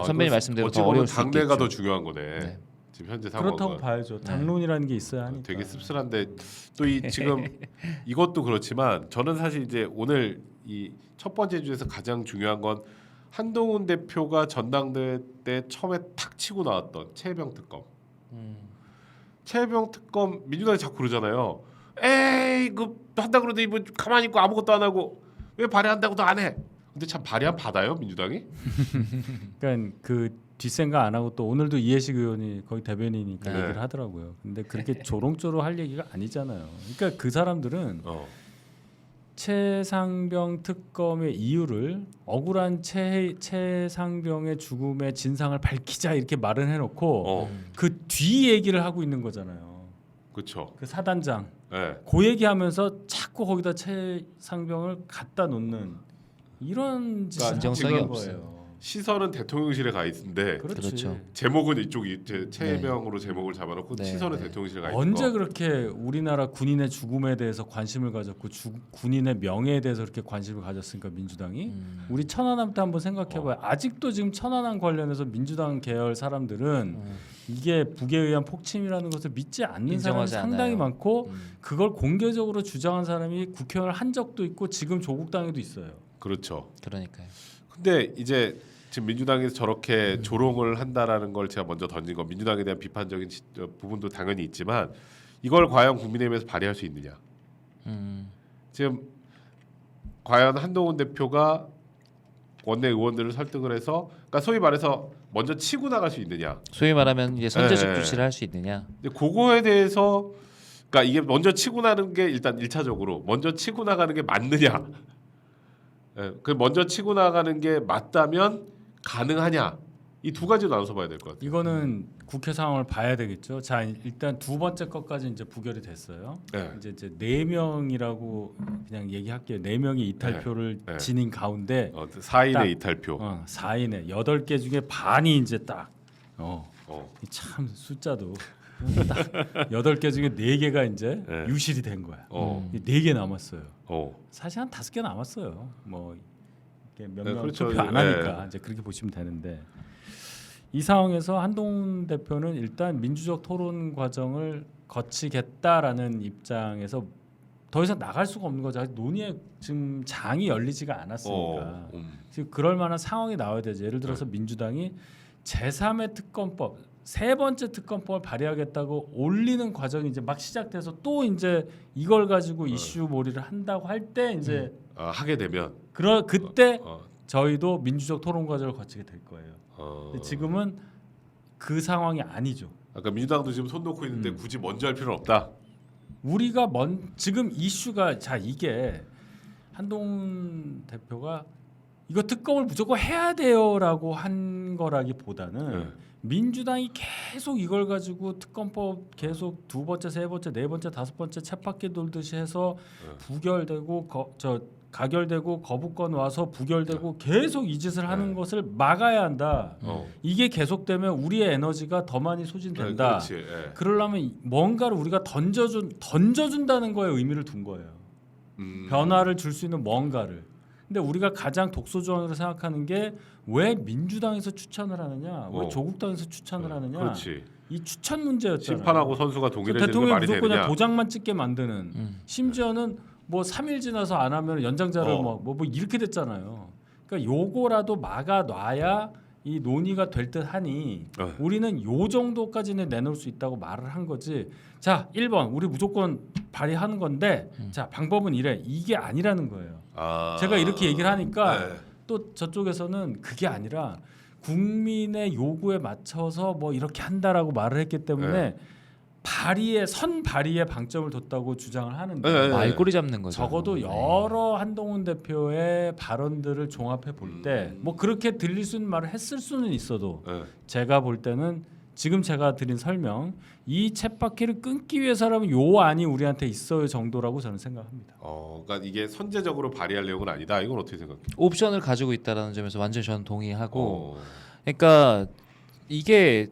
선배님 말씀대로 더 어려울 수 있겠죠. 당내가 더 중요한 거네. 네. 지금 현재 상황은. 그렇다고 봐야죠. 당론이라는 게 있어야 하니까. 되게 씁쓸한데 또 지금 이것도 그렇지만 저는 사실 이제 오늘 이 첫 번째 주에서 가장 중요한 건 한동훈 대표가 전당대회 때 처음에 탁 치고 나왔던 최혜병 특검. 최혜병 특검 민주당이 자꾸 그러잖아요. 에이 그 한다 그러더니 뭐 가만히 있고 아무것도 안 하고 왜 발의한다고도 안 해. 근데 참 발의안 받아요 민주당이? 그러니까 그 뒷생각 안 하고 또 오늘도 이해식 의원이 거기 대변인이니까 네. 얘기를 하더라고요. 근데 그렇게 조롱조롱 할 얘기가 아니잖아요. 그러니까 그 사람들은 최상병 특검의 이유를 억울한 최상병의 죽음의 진상을 밝히자 이렇게 말을 해놓고 그 뒤 얘기를 하고 있는 거잖아요. 그렇죠. 그 사단장 네. 그 얘기하면서 자꾸 거기다 최상병을 갖다 놓는 이런 짓을 진정성이 하고 있는 없어요. 거예요. 시선은 대통령실에 가 있는데 그렇지. 그렇죠. 제목은 이쪽이 최혜병으로 제목을 잡아놓고 네, 시선은 네. 대통령실에 가 있는 언제 거. 그렇게 우리나라 군인의 죽음에 대해서 관심을 가졌고 군인의 명예에 대해서 그렇게 관심을 가졌습니까 민주당이? 우리 천안함 때 한번 생각해봐요. 아직도 지금 천안함 관련해서 민주당 계열 사람들은 이게 북에 의한 폭침이라는 것을 믿지 않는 사람이 인정하지 상당히 않아요. 많고 그걸 공개적으로 주장한 사람이 국회의원을 한 적도 있고 지금 조국당에도 있어요. 그렇죠. 그러니까요. 근데 이제 지금 민주당에서 저렇게 조롱을 한다라는 걸 제가 먼저 던진 건 민주당에 대한 비판적인 부분도 당연히 있지만 이걸 과연 국민의힘에서 발의할 수 있느냐? 지금 과연 한동훈 대표가 원내 의원들을 설득을 해서 그러니까 소위 말해서 먼저 치고 나갈 수 있느냐. 소위 말하면 이제 선제적 네. 조치를 할 수 있느냐. 근데 그거에 대해서 그러니까 이게 먼저 치고 나가는 게 일단 1차적으로 먼저 치고 나가는 게 맞느냐. 예, 그 먼저 치고 나가는 게 맞다면 가능하냐. 이 두 가지로 나눠서 봐야 될 것 같아요. 이거는 국회 상황을 봐야 되겠죠. 자, 일단 두 번째 것까지 이제 부결이 됐어요. 네. 이제 4명이라고 그냥 얘기할게요. 4명이 이탈표를 네. 지닌 가운데 4인의 딱, 이탈표. 4인에 8개 중에 반이 이제 딱 어. 참 숫자도 딱 8개 중에 4개가 이제 네. 유실이 된 거야. 어. 4개 남았어요. 어. 사실 한 5개 남았어요. 뭐 이렇게 몇 네, 명 그렇죠. 투표 안 네. 하니까 이제 그렇게 보시면 되는데 이 상황에서 한동훈 대표는 일단 민주적 토론 과정을 거치겠다라는 입장에서 더 이상 나갈 수가 없는 거죠. 아직 논의의 지금 장이 열리지가 않았으니까. 지금 그럴 만한 상황이 나와야 되죠. 예를 들어서 민주당이 제3의 특검법, 세 번째 특검법을 발의하겠다고 올리는 과정이 이제 막 시작돼서 또 이제 이걸 가지고 이슈 몰이를 한다고 할 때 이제 하게 되면 그때 어. 저희도 민주적 토론 과정을 거치게 될 거예요. 근데 지금은 그 상황이 아니죠. 아까 민주당도 지금 손 놓고 있는데 굳이 먼저 할 필요는 없다. 우리가 지금 이슈가 자 이게 한동훈 대표가 이거 특검을 무조건 해야 돼요라고 한 거라기보다는 네. 민주당이 계속 이걸 가지고 특검법 계속 두 번째, 세 번째, 네 번째, 다섯 번째 쳇바퀴 돌듯이 해서 부결되고 가결되고 거부권 와서 부결되고 계속 이 짓을 하는 것을 막아야 한다. 이게 계속되면 우리의 에너지가 더 많이 소진된다. 그렇지. 예. 그러려면 뭔가를 우리가 던져준다는 거에 의미를 둔 거예요. 변화를 줄 수 있는 뭔가를. 근데 우리가 가장 독소조항으로 생각하는 게 왜 민주당에서 추천을 하느냐, 왜 조국당에서 추천을 하느냐. 그렇지. 이 추천 문제였잖아요. 심판하고 선수가 동일해지는 게 대통령이 말이 무조건 그냥 되느냐. 도장만 찍게 만드는. 심지어는 뭐 3일 지나서 안 하면 연장자를 뭐 이렇게 됐잖아요. 그러니까 요거라도 막아놔야 이 논의가 될 듯하니 우리는 요 정도까지는 내놓을 수 있다고 말을 한 거지. 자, 1번 우리 무조건 발의하는 건데 자 방법은 이래. 이게 아니라는 거예요. 제가 이렇게 얘기를 하니까 네. 또 저쪽에서는 그게 아니라 국민의 요구에 맞춰서 뭐 이렇게 한다라고 말을 했기 때문에 선 발의에 방점을 뒀다고 주장을 하는데 네. 말꼬리 잡는 거죠. 적어도 여러 한동훈 대표의 발언들을 종합해 볼 때 뭐 그렇게 들릴 수 있는 말을 했을 수는 있어도 제가 볼 때는 지금 제가 드린 설명 이 쳇바퀴를 끊기 위해서라면 요 안이 우리한테 있어요 정도라고 저는 생각합니다. 그러니까 이게 선제적으로 발의할 내용은 아니다. 이건 어떻게 생각해? 옵션을 가지고 있다라는 점에서 완전 저는 동의하고, 그러니까 이게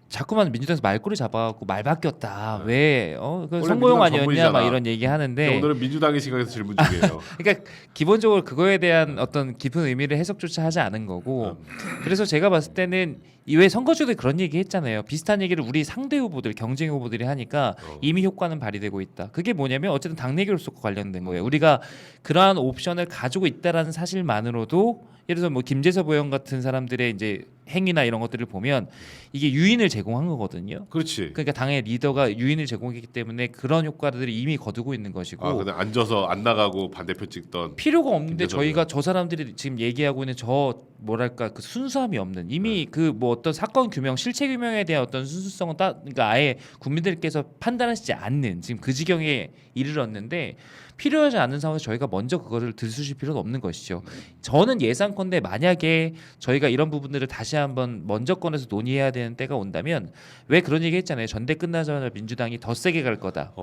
자꾸만 민주당에서 말꼬리 잡아갖고 말 바뀌었다. 왜? 그 원래 선거용 민주당 아니었냐? 전문이잖아. 막 이런 얘기 하는데. 오늘은 민주당의 시각에서 질문 중이에요. 그러니까 기본적으로 그거에 대한 어떤 깊은 의미를 해석조차 하지 않은 거고. 그래서 제가 봤을 때는 왜 선거주도 그런 얘기 했잖아요. 비슷한 얘기를 우리 상대 후보들, 경쟁 후보들이 하니까 이미 효과는 발휘되고 있다. 그게 뭐냐면 어쨌든 당내 결속과 관련된 거예요. 우리가 그러한 옵션을 가지고 있다라는 사실만으로도 예를 들어서 뭐 김재섭 의원 같은 사람들의 이제 행위나 이런 것들을 보면 이게 유인을 제공한 거거든요. 그렇지. 그러니까 당의 리더가 유인을 제공했기 때문에 그런 효과들을 이미 거두고 있는 것이고. 근데 앉아서 안 나가고 반대표 찍던 필요가 없는데 김재섭 저희가 의원. 저 사람들이 지금 얘기하고 있는 저 뭐랄까 그 순수함이 없는 이미 그 뭐 어떤 사건 규명 실체 규명에 대한 어떤 순수성은 그러니까 아예 국민들께서 판단하시지 않는 지금 그 지경에 이르렀는데 필요하지 않은 상황에서 저희가 먼저 그거를 들쑤실 필요는 없는 것이죠. 저는 예상컨대 만약에 저희가 이런 부분들을 다시 한번 먼저 꺼내서 논의해야 되는 때가 온다면 왜 그런 얘기 했잖아요. 전대 끝나자마자 민주당이 더 세게 갈 거다.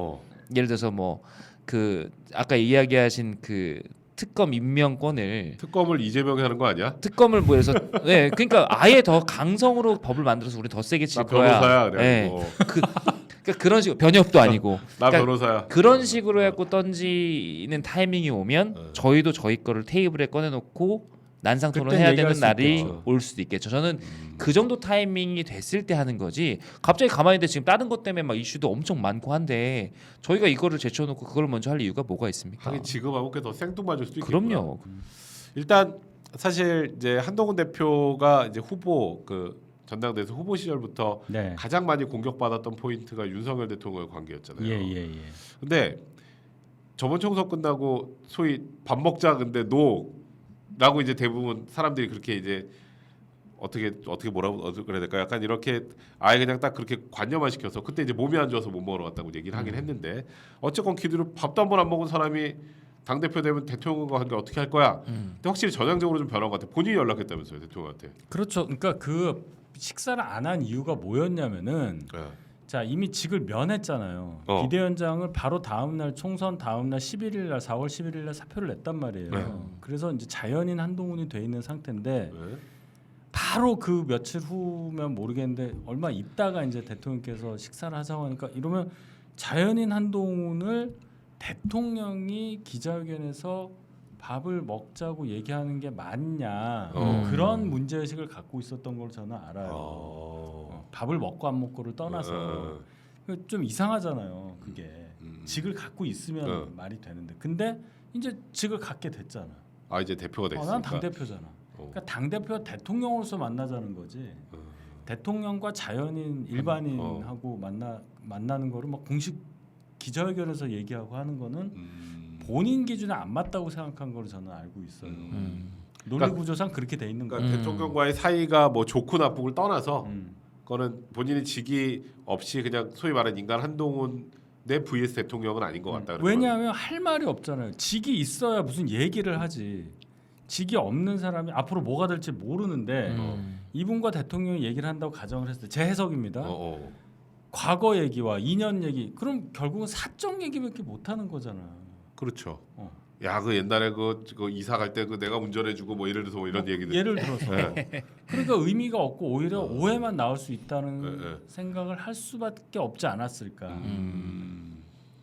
예를 들어서 뭐 그 아까 이야기하신 그 특검 임명권을 특검을 이재명이 하는 거 아니야? 특검을 뭐 해서 네 그러니까 아예 더 강성으로 법을 만들어서 우리 더 세게 칠 나 거야. 변호사야. 네. 그래가지고. 그러니까 그런 식으로 변협도 아니고 나 그러니까 변호사야. 그런 식으로 해갖고 던지는 타이밍이 오면 저희도 저희 거를 테이블에 꺼내놓고 난상 그땐 토론해야 되는 얘기할 수 날이 있겠죠. 올 수도 있겠죠. 저는 그 정도 타이밍이 됐을 때 하는 거지. 갑자기 가만히 있는데 지금 다른 것 때문에 막 이슈도 엄청 많고 한데 저희가 이거를 제쳐놓고 그걸 먼저 할 이유가 뭐가 있습니까? 하긴 지금 하고 더 생뚱맞을 수도 있겠구나. 그럼요. 일단 사실 이제 한동훈 대표가 이제 후보 그 전당대회에서 후보 시절부터 네. 가장 많이 공격받았던 포인트가 윤석열 대통령의 관계였잖아요. 예. 근데 저번 총선 끝나고 소위 밥 먹자 근데 노라고 이제 대부분 사람들이 그렇게 이제 어떻게 뭐라고 그래야 될까? 약간 이렇게 아예 그냥 딱 그렇게 관념화 시켜서 그때 이제 몸이 안 좋아서 못 먹으러 갔다고 얘기를 하긴 했는데 어쨌건 기대로 밥도 한 번 안 먹은 사람이 당 대표 되면 대통령과 관계 어떻게 할 거야? 근데 확실히 전향적으로 좀 변한 것 같아. 본인이 연락했다면서요 대통령한테. 그렇죠. 그러니까 그 식사를 안 한 이유가 뭐였냐면은 네. 자 이미 직을 면했잖아요. 비대위원장을 바로 다음 날 총선 다음 날 11일 날 4월 11일 날 사표를 냈단 말이에요. 네. 그래서 이제 자연인 한동훈이 돼 있는 상태인데 네. 바로 그 며칠 후면 모르겠는데 얼마 있다가 이제 대통령께서 식사를 하자고 하니까 이러면 자연인 한동훈을 대통령이 기자회견에서 밥을 먹자고 얘기하는 게 맞냐 그런 문제의식을 갖고 있었던 걸 저는 알아요. 밥을 먹고 안 먹고를 떠나서 좀 이상하잖아요. 그게 직을 갖고 있으면 말이 되는데 근데 이제 직을 갖게 됐잖아. 아 이제 대표가 됐으니까. 난 당대표잖아. 그러니까 당대표와 대통령으로서 만나자는 거지. 대통령과 자연인 일반인하고 만나는 거를 막 공식 기자회견에서 얘기하고 하는 거는 본인 기준에 안 맞다고 생각한 걸 저는 알고 있어요. 논리 구조상 그렇게 돼 있는 거예요. 그러니까 대통령과의 사이가 뭐 좋고 나쁘고를 떠나서 그거는 본인이 직이 없이 그냥 소위 말하는 인간 한동훈 내 vs 대통령은 아닌 것 같다. 왜냐하면 할 말이 없잖아요. 직이 있어야 무슨 얘기를 하지. 직이 없는 사람이 앞으로 뭐가 될지 모르는데 이분과 대통령이 얘기를 한다고 가정을 했을 때 제 해석입니다. 과거 얘기와 2년 얘기 그럼 결국은 사적 얘기밖에 못 하는 거잖아. 그렇죠. 야 그 옛날에 그 이사 갈 때 그 내가 운전해주고 뭐 예를 들어서 뭐 이런 얘기들. 예를 들어서 그러니까 의미가 없고 오히려 오해만 나올 수 있다는 생각을 할 수밖에 없지 않았을까.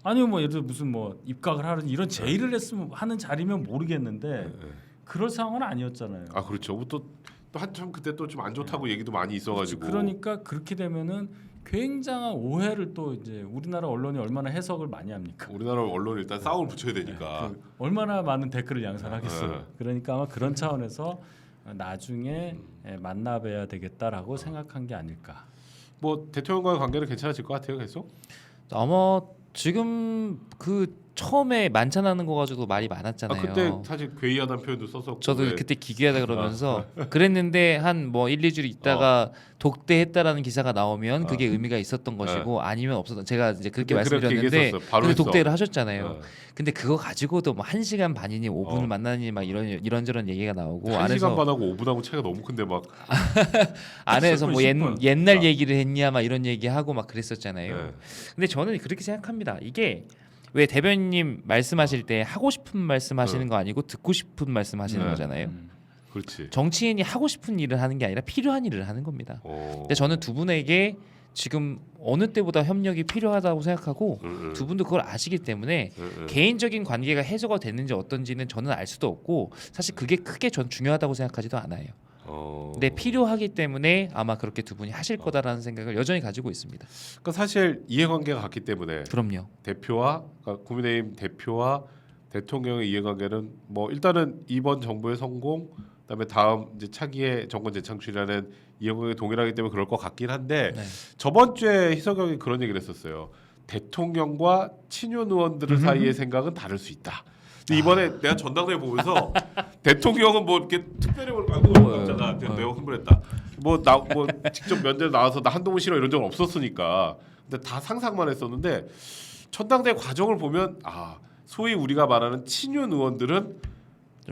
아니면 뭐 예를 들어 무슨 뭐 입각을 하는 이런 제의를 했으면 하는 자리면 모르겠는데 그럴 상황은 아니었잖아요. 아 그렇죠. 또 한참 그때 또 좀 안 좋다고 얘기도 많이 있어가지고. 그러니까 그렇게 되면은 굉장한 오해를 또 이제 우리나라 언론이 얼마나 해석을 많이 합니까? 우리나라 언론이 일단 싸움을 붙여야 되니까. 얼마나 많은 댓글을 양산하겠어요. 그러니까 아마 그런 차원에서 나중에 만나봐야 되겠다라고 생각한 게 아닐까. 뭐 대통령과의 관계는 괜찮아질 것 같아요, 계속. 아마 지금 그 처음에 만찬하는 거 가지고 말이 많았잖아요. 아 그때 사실 괴이하다는 표현도 썼었고. 저도 그때 기괴하다 그러면서 그랬는데 한 뭐 1, 2주 있다가 독대했다라는 기사가 나오면 그게 의미가 있었던 것이고 아니면 없었던 제가 이제 그렇게 말씀드렸는데 근데 독대를 하셨잖아요. 근데 그거 가지고도 뭐 1시간 반이니 5분을 만나니 막 이런저런 얘기가 나오고 1시간 반하고 5분하고 차이가 너무 큰데 막 안에서 뭐 10분. 옛날 얘기를 했냐 막 이런 얘기하고 막 그랬었잖아요. 네. 근데 저는 그렇게 생각합니다. 이게 왜 대변인님 말씀하실 때 하고 싶은 말씀하시는 거 아니고 듣고 싶은 말씀하시는 거잖아요. 그렇지. 정치인이 하고 싶은 일을 하는 게 아니라 필요한 일을 하는 겁니다. 근데 저는 두 분에게 지금 어느 때보다 협력이 필요하다고 생각하고 두 분도 그걸 아시기 때문에 개인적인 관계가 해소가 됐는지 어떤지는 저는 알 수도 없고 사실 그게 크게 전 중요하다고 생각하지도 않아요. 근데 필요하기 때문에 아마 그렇게 두 분이 하실 거다라는 생각을 여전히 가지고 있습니다. 그러니까 사실 이해관계가 같기 때문에 그럼요. 대표와 그러니까 국민의힘 대표와 대통령의 이해관계는 뭐 일단은 이번 정부의 성공, 그다음에 다음 이제 차기의 정권 재창출이라는 이해관계 동일하기 때문에 그럴 것 같긴 한데 저번 주에 희석형이 그런 얘기를 했었어요. 대통령과 친윤 의원들 사이의 생각은 다를 수 있다. 근데 이번에 내가 전당대회 보면서 대통령은 뭐 이렇게 특별히 깜짝아 내가 흥분했다. 뭐 직접 면접 나와서 나 한동훈 싫어 이런 적은 없었으니까. 근데 다 상상만 했었는데 전당대회 과정을 보면 소위 우리가 말하는 친윤 의원들은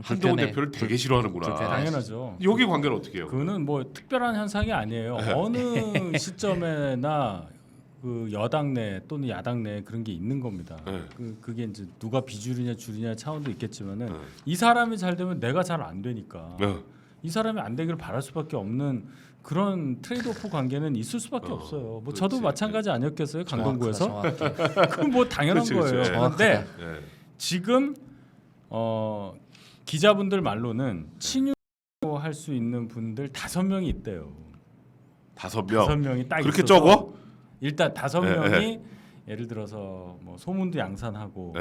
한동훈 대표를 되게 싫어하는구나. 당연하죠. 여기 관계는 어떻게 해요? 그거는 뭐 특별한 현상이 아니에요. 어느 시점에나 그 여당 내 또는 야당 내 그런 게 있는 겁니다. 그게 이제 누가 비주류냐 주류냐 차원도 있겠지만은 이 사람이 잘 되면 내가 잘 안 되니까 이 사람이 안 되기를 바랄 수밖에 없는 그런 트레이드오프 관계는 있을 수밖에 없어요. 뭐 저도 마찬가지 아니었겠어요 강동구에서. 그건 뭐 당연한 거예요. 그런데 지금 기자분들 말로는 친윤 할 수 있는 분들 5명이 있대요. 5명. 5명이 딱 그렇게 있어서 적어? 일단 5명이 예를 들어서 뭐 소문도 양산하고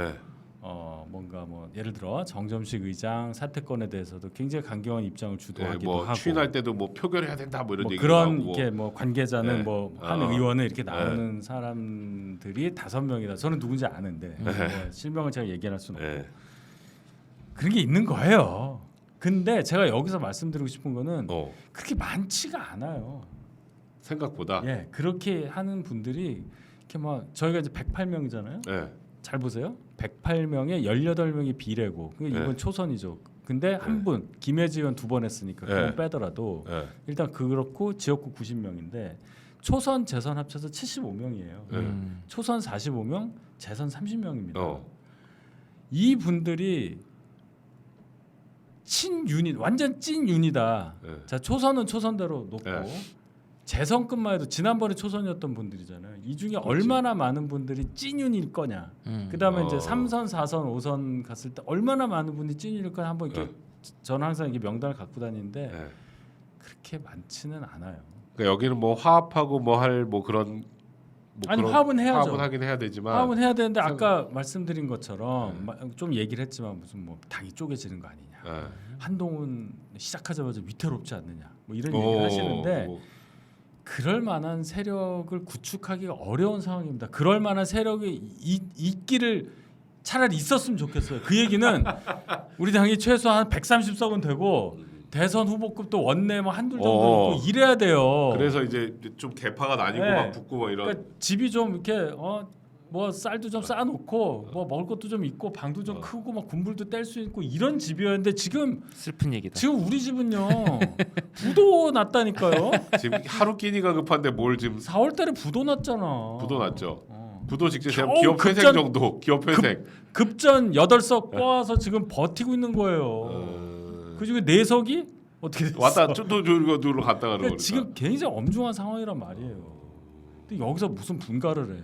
뭔가 뭐 예를 들어 정점식 의장 사퇴권에 대해서도 굉장히 강경한 입장을 주도하기도 뭐 하고 추인할 때도 뭐 표결해야 된다 뭐 이런 뭐 얘기도 그런 나오고. 이렇게 뭐 관계자는 뭐 한 의원은 이렇게 나오는 사람들이 5명이다. 저는 누군지 아는데 뭐 실명을 제가 얘기할 수는 없고 그런 게 있는 거예요. 근데 제가 여기서 말씀드리고 싶은 거는 어. 그렇게 많지가 않아요. 생각보다. 예, 그렇게 하는 분들이 이렇게 막 저희가 이제 108명이잖아요. 예. 잘 보세요. 108명에 18명이 비례고 이번 네. 초선이죠. 근데 한 분 김혜지 의원 2번 했으니까 그건 네. 빼더라도 예. 일단 그렇고 지역구 90명인데 초선 재선 합쳐서 75명이에요. 네. 초선 45명, 재선 30명입니다. 어. 이 분들이 친윤이 완전 찐윤이다. 네. 자 초선은 초선대로 놓고 네. 재선급만 해도 지난번에 초선이었던 분들이잖아요. 이 중에 그렇지. 얼마나 많은 분들이 찐윤일 거냐. 그다음에 이제 어. 3선, 4선, 5선 갔을 때 얼마나 많은 분이 찐윤일 거냐 한번 이렇게 저는 항상 이게 명단을 갖고 다니는데 예. 그렇게 많지는 않아요. 그러니까 여기는 뭐 화합하고 뭐 할 뭐 그런 뭐 아니 그런 화합은 해야죠. 화합은 하긴 해야 되지만 화합은 해야 되는데 생- 아까 말씀드린 것처럼 좀 얘기를 했지만 무슨 뭐 당이 쪼개지는 거 아니냐. 예. 한동훈 시작하자마자 위태롭지 않느냐. 뭐 이런 어, 얘기를 하시는데 뭐, 그럴 만한 세력을 구축하기가 어려운 상황입니다. 그럴 만한 세력이 있기를 차라리 있었으면 좋겠어요. 그 얘기는 우리 당이 최소한 130석은 되고 대선 후보급도 원내 뭐 한둘 정도 어. 있고 이래야 돼요. 그래서 이제 좀 개파가 나뉘고 네. 막 붙고 뭐 이런 그러니까 집이 좀 이렇게 뭐 쌀도 좀 쌓아놓고 뭐 먹을 것도 좀 있고 방도 좀 어. 크고 막 군불도 뗄 수 있고 이런 집이었는데 지금 슬픈 얘기다. 우리 집은요 부도 났다니까요. 지금 하루 끼니가 급한데 뭘 지금 4월 달에 부도 났잖아. 부도 났죠. 어. 부도 직전 제가 겨우 기업 회생 급전- 정도 기업 회생. 급전 8석 꼬아서 지금 버티고 있는 거예요. 어. 그중에 4석이 어떻게 됐어? 왔다 또 저기로 갔다 가는 그러니까 거니까. 지금 굉장히 엄중한 상황이란 말이에요. 근데 여기서 무슨 분가를 해?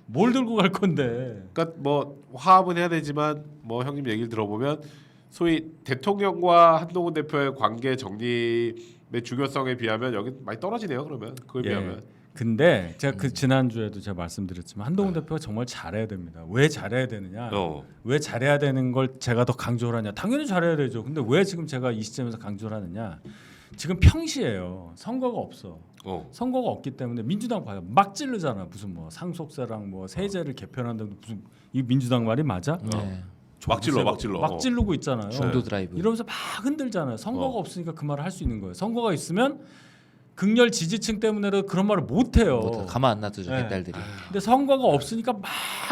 뭘 들고 갈 건데? 그러니까 뭐 화합은 해야 되지만 뭐 형님 얘기를 들어보면 소위 대통령과 한동훈 대표의 관계 정립의 중요성에 비하면 여기 많이 떨어지네요. 그러면 그거에 예. 비하면. 근데 제가 그 지난주에도 제가 말씀드렸지만 한동훈 대표가 정말 잘해야 됩니다. 왜 잘해야 되느냐? 어. 왜 잘해야 되는 걸 제가 더 강조를 하냐? 당연히 잘해야 되죠. 근데 왜 지금 제가 이 시점에서 강조를 하느냐? 지금 평시예요. 선거가 없어. 어. 선거가 없기 때문에 민주당 봐요. 막 찌르잖아. 무슨 뭐 상속세랑 뭐 세제를 개편한다고 무슨 이 민주당 말이 맞아? 네. 막 질러 막 질러. 막 지르고 있잖아요. 중도 드라이브. 이러면서 막 흔들잖아요. 선거가 어. 없으니까 그 말을 할 수 있는 거예요. 선거가 있으면 극렬 지지층 때문에라도 그런 말을 못 해요. 뭐 가만 안 놔두죠 네. 개딸들이. 근데 선거가 없으니까 막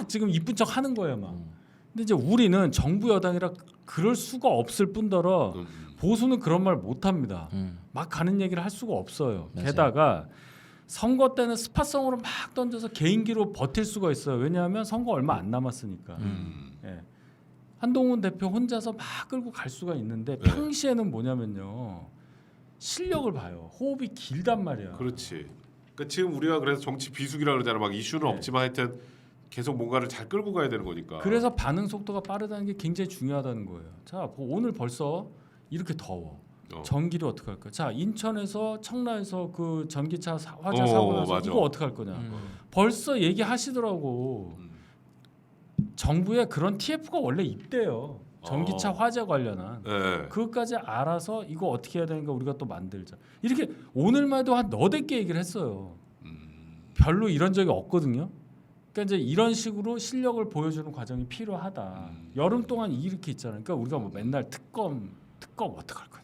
지금 이쁜 척 하는 거예요, 막. 근데 이제 우리는 정부 여당이라 그럴 수가 없을 뿐더러 보수는 그런 말 못 합니다. 막 가는 얘기를 할 수가 없어요. 맞아요. 게다가 선거 때는 스파성으로 막 던져서 개인기로 버틸 수가 있어요. 왜냐하면 선거 얼마 안 남았으니까. 예. 한동훈 대표 혼자서 막 끌고 갈 수가 있는데 평시에는 뭐냐면요. 실력을 봐요. 호흡이 길단 말이야. 그렇지. 그러니까 지금 우리가 그래서 정치 비수기라 그러잖아. 막 이슈는 네. 없지만 하여튼 계속 뭔가를 잘 끌고 가야 되는 거니까. 그래서 반응 속도가 빠르다는 게 굉장히 중요하다는 거예요. 자, 오늘 벌써 이렇게 더워. 전기를 어떻게 할까? 자, 인천에서 청라에서 그 전기차 화재 사고 나서 맞아. 이거 어떻게 할 거냐? 벌써 얘기하시더라고. 정부에 그런 TF가 원래 있대요. 전기차 화재 관련한. 네. 그것까지 알아서 이거 어떻게 해야 되는가 우리가 또 만들자. 이렇게 오늘만 해도 한 너댓 개 얘기를 했어요. 별로 이런 적이 없거든요. 그러니까 이제 이런 식으로 실력을 보여주는 과정이 필요하다. 여름 동안 이렇게 있잖아요. 그러니까 우리가 뭐 맨날 특검 어떻게 할 거냐.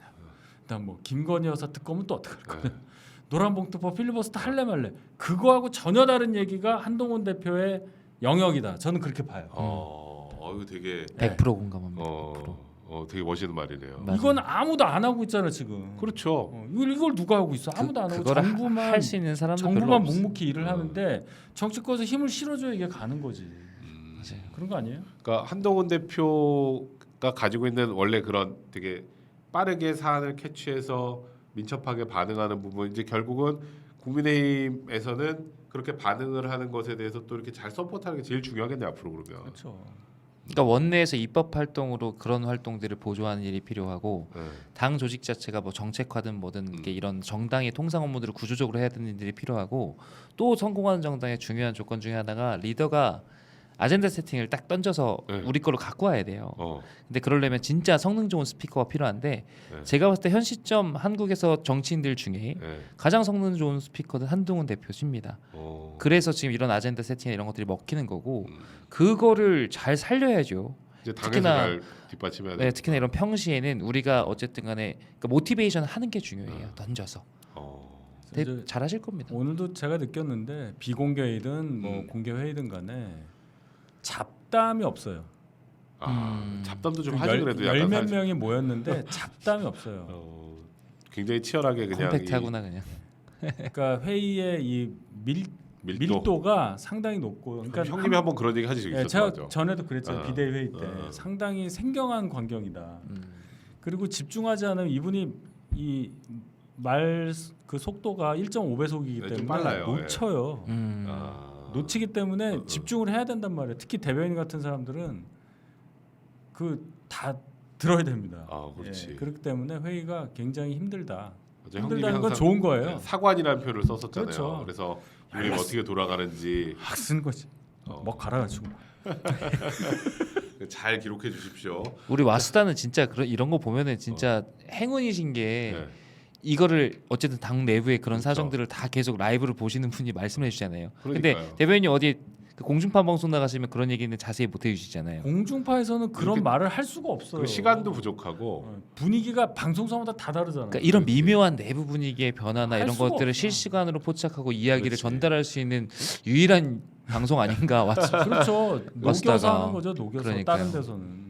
그다음 뭐 김건희 여사 특검은 또 어떻게 할 거냐. 노란봉투법 필리버스터 할래 말래. 그거하고 전혀 다른 얘기가 한동훈 대표의 영역이다. 저는 그렇게 봐요. 이거 되게 100% 공감합니다. 100%. 되게 멋있는 말이네요. 맞아요. 이건 아무도 안 하고 있잖아 지금. 그렇죠. 이걸 누가 하고 있어? 아무도 안 하고 그걸 정부만 할 수 있는 사람도 별로 정부만 없어. 묵묵히 일을 하는데 정치권에서 힘을 실어줘야 이게 가는 거지. 맞아요. 그런 거 아니에요? 그러니까 한동훈 대표가 가지고 있는 원래 그런 되게 빠르게 사안을 캐치해서 민첩하게 반응하는 부분 이제 결국은 국민의힘에서는 그렇게 반응을 하는 것에 대해서 또 이렇게 잘 서포트하는 게 제일 중요하겠네 앞으로 그러면. 그렇죠. 그러니까 원내에서 입법 활동으로 그런 활동들을 보조하는 일이 필요하고 네. 당 조직 자체가 뭐 정책화든 뭐든 이게 이런 정당의 통상 업무들을 구조적으로 해야 되는 일들이 필요하고 또 성공하는 정당의 중요한 조건 중에 하나가 리더가 아젠다 세팅을 딱 던져서 네. 우리 걸로 갖고 와야 돼요. 어. 근데 그러려면 진짜 성능 좋은 스피커가 필요한데 네. 제가 봤을 때 현 시점 한국에서 정치인들 중에 네. 가장 성능 좋은 스피커는 한동훈 대표십니다. 그래서 지금 이런 아젠다 세팅이나 이런 것들이 먹히는 거고 그거를 잘 살려야죠. 이제 당에서 특히나 잘 뒷받침해야 돼. 네, 특히나 이런 평시에는 우리가 어쨌든간에 그러니까 모티베이션 하는 게 중요해요. 던져서 이제 잘하실 겁니다. 오늘도 제가 느꼈는데 비공개 회의든 뭐 공개 회의든 간에 잡담이 없어요. 잡담도 좀 그 하지 그래도 약간 열몇 살짝. 명이 모였는데 잡담이 없어요. 굉장히 치열하게 그냥 컴팩트하구나 그냥. 그러니까 회의의 이 밀도가 상당히 높고, 그러니까 형님이 한번 그런 얘기 하시죠. 예, 제가 전에도 그랬잖아요. 아, 비대위 회의 때 상당히 생경한 광경이다. 그리고 집중하지 않으면 이분이 이 말 그 속도가 1.5배속이기 네, 좀 때문에 빨라요. 놓쳐요. 놓치기 때문에 집중을 해야 된단 말이에요. 특히 대변인 같은 사람들은 그 다 들어야 됩니다. 그렇지. 예, 그렇기 때문에 회의가 굉장히 힘들다. 맞아, 힘들다는 형님이 건 항상 좋은 거예요. 사관이라는 표를 썼었잖아요. 그렇죠. 그래서 형님 어떻게 돌아가는지 막 쓴 거지. 막 갈아가지고. 잘 기록해 주십시오. 우리 와수다는 진짜 이런 거 보면은 진짜 행운이신 게 네. 이거를 어쨌든 당 내부의 그런 그렇죠. 사정들을 다 계속 라이브를 보시는 분이 말씀해 주시잖아요. 그러니까요. 근데 대변인이 어디 그 공중파 방송 나가시면 그런 얘기는 자세히 못 해주시잖아요. 공중파에서는 그런 말을 할 수가 없어요. 그리고 시간도 부족하고 분위기가 방송사마다 다 다르잖아요. 그러니까 이런 미묘한 내부 분위기의 변화나 할 이런 수가 것들을 없어. 실시간으로 포착하고 이야기를 그렇지. 전달할 수 있는 유일한 방송 아닌가 와수. 그렇죠. 녹여서 와수다가. 하는 거죠. 녹여서 그러니까요. 다른 데서는.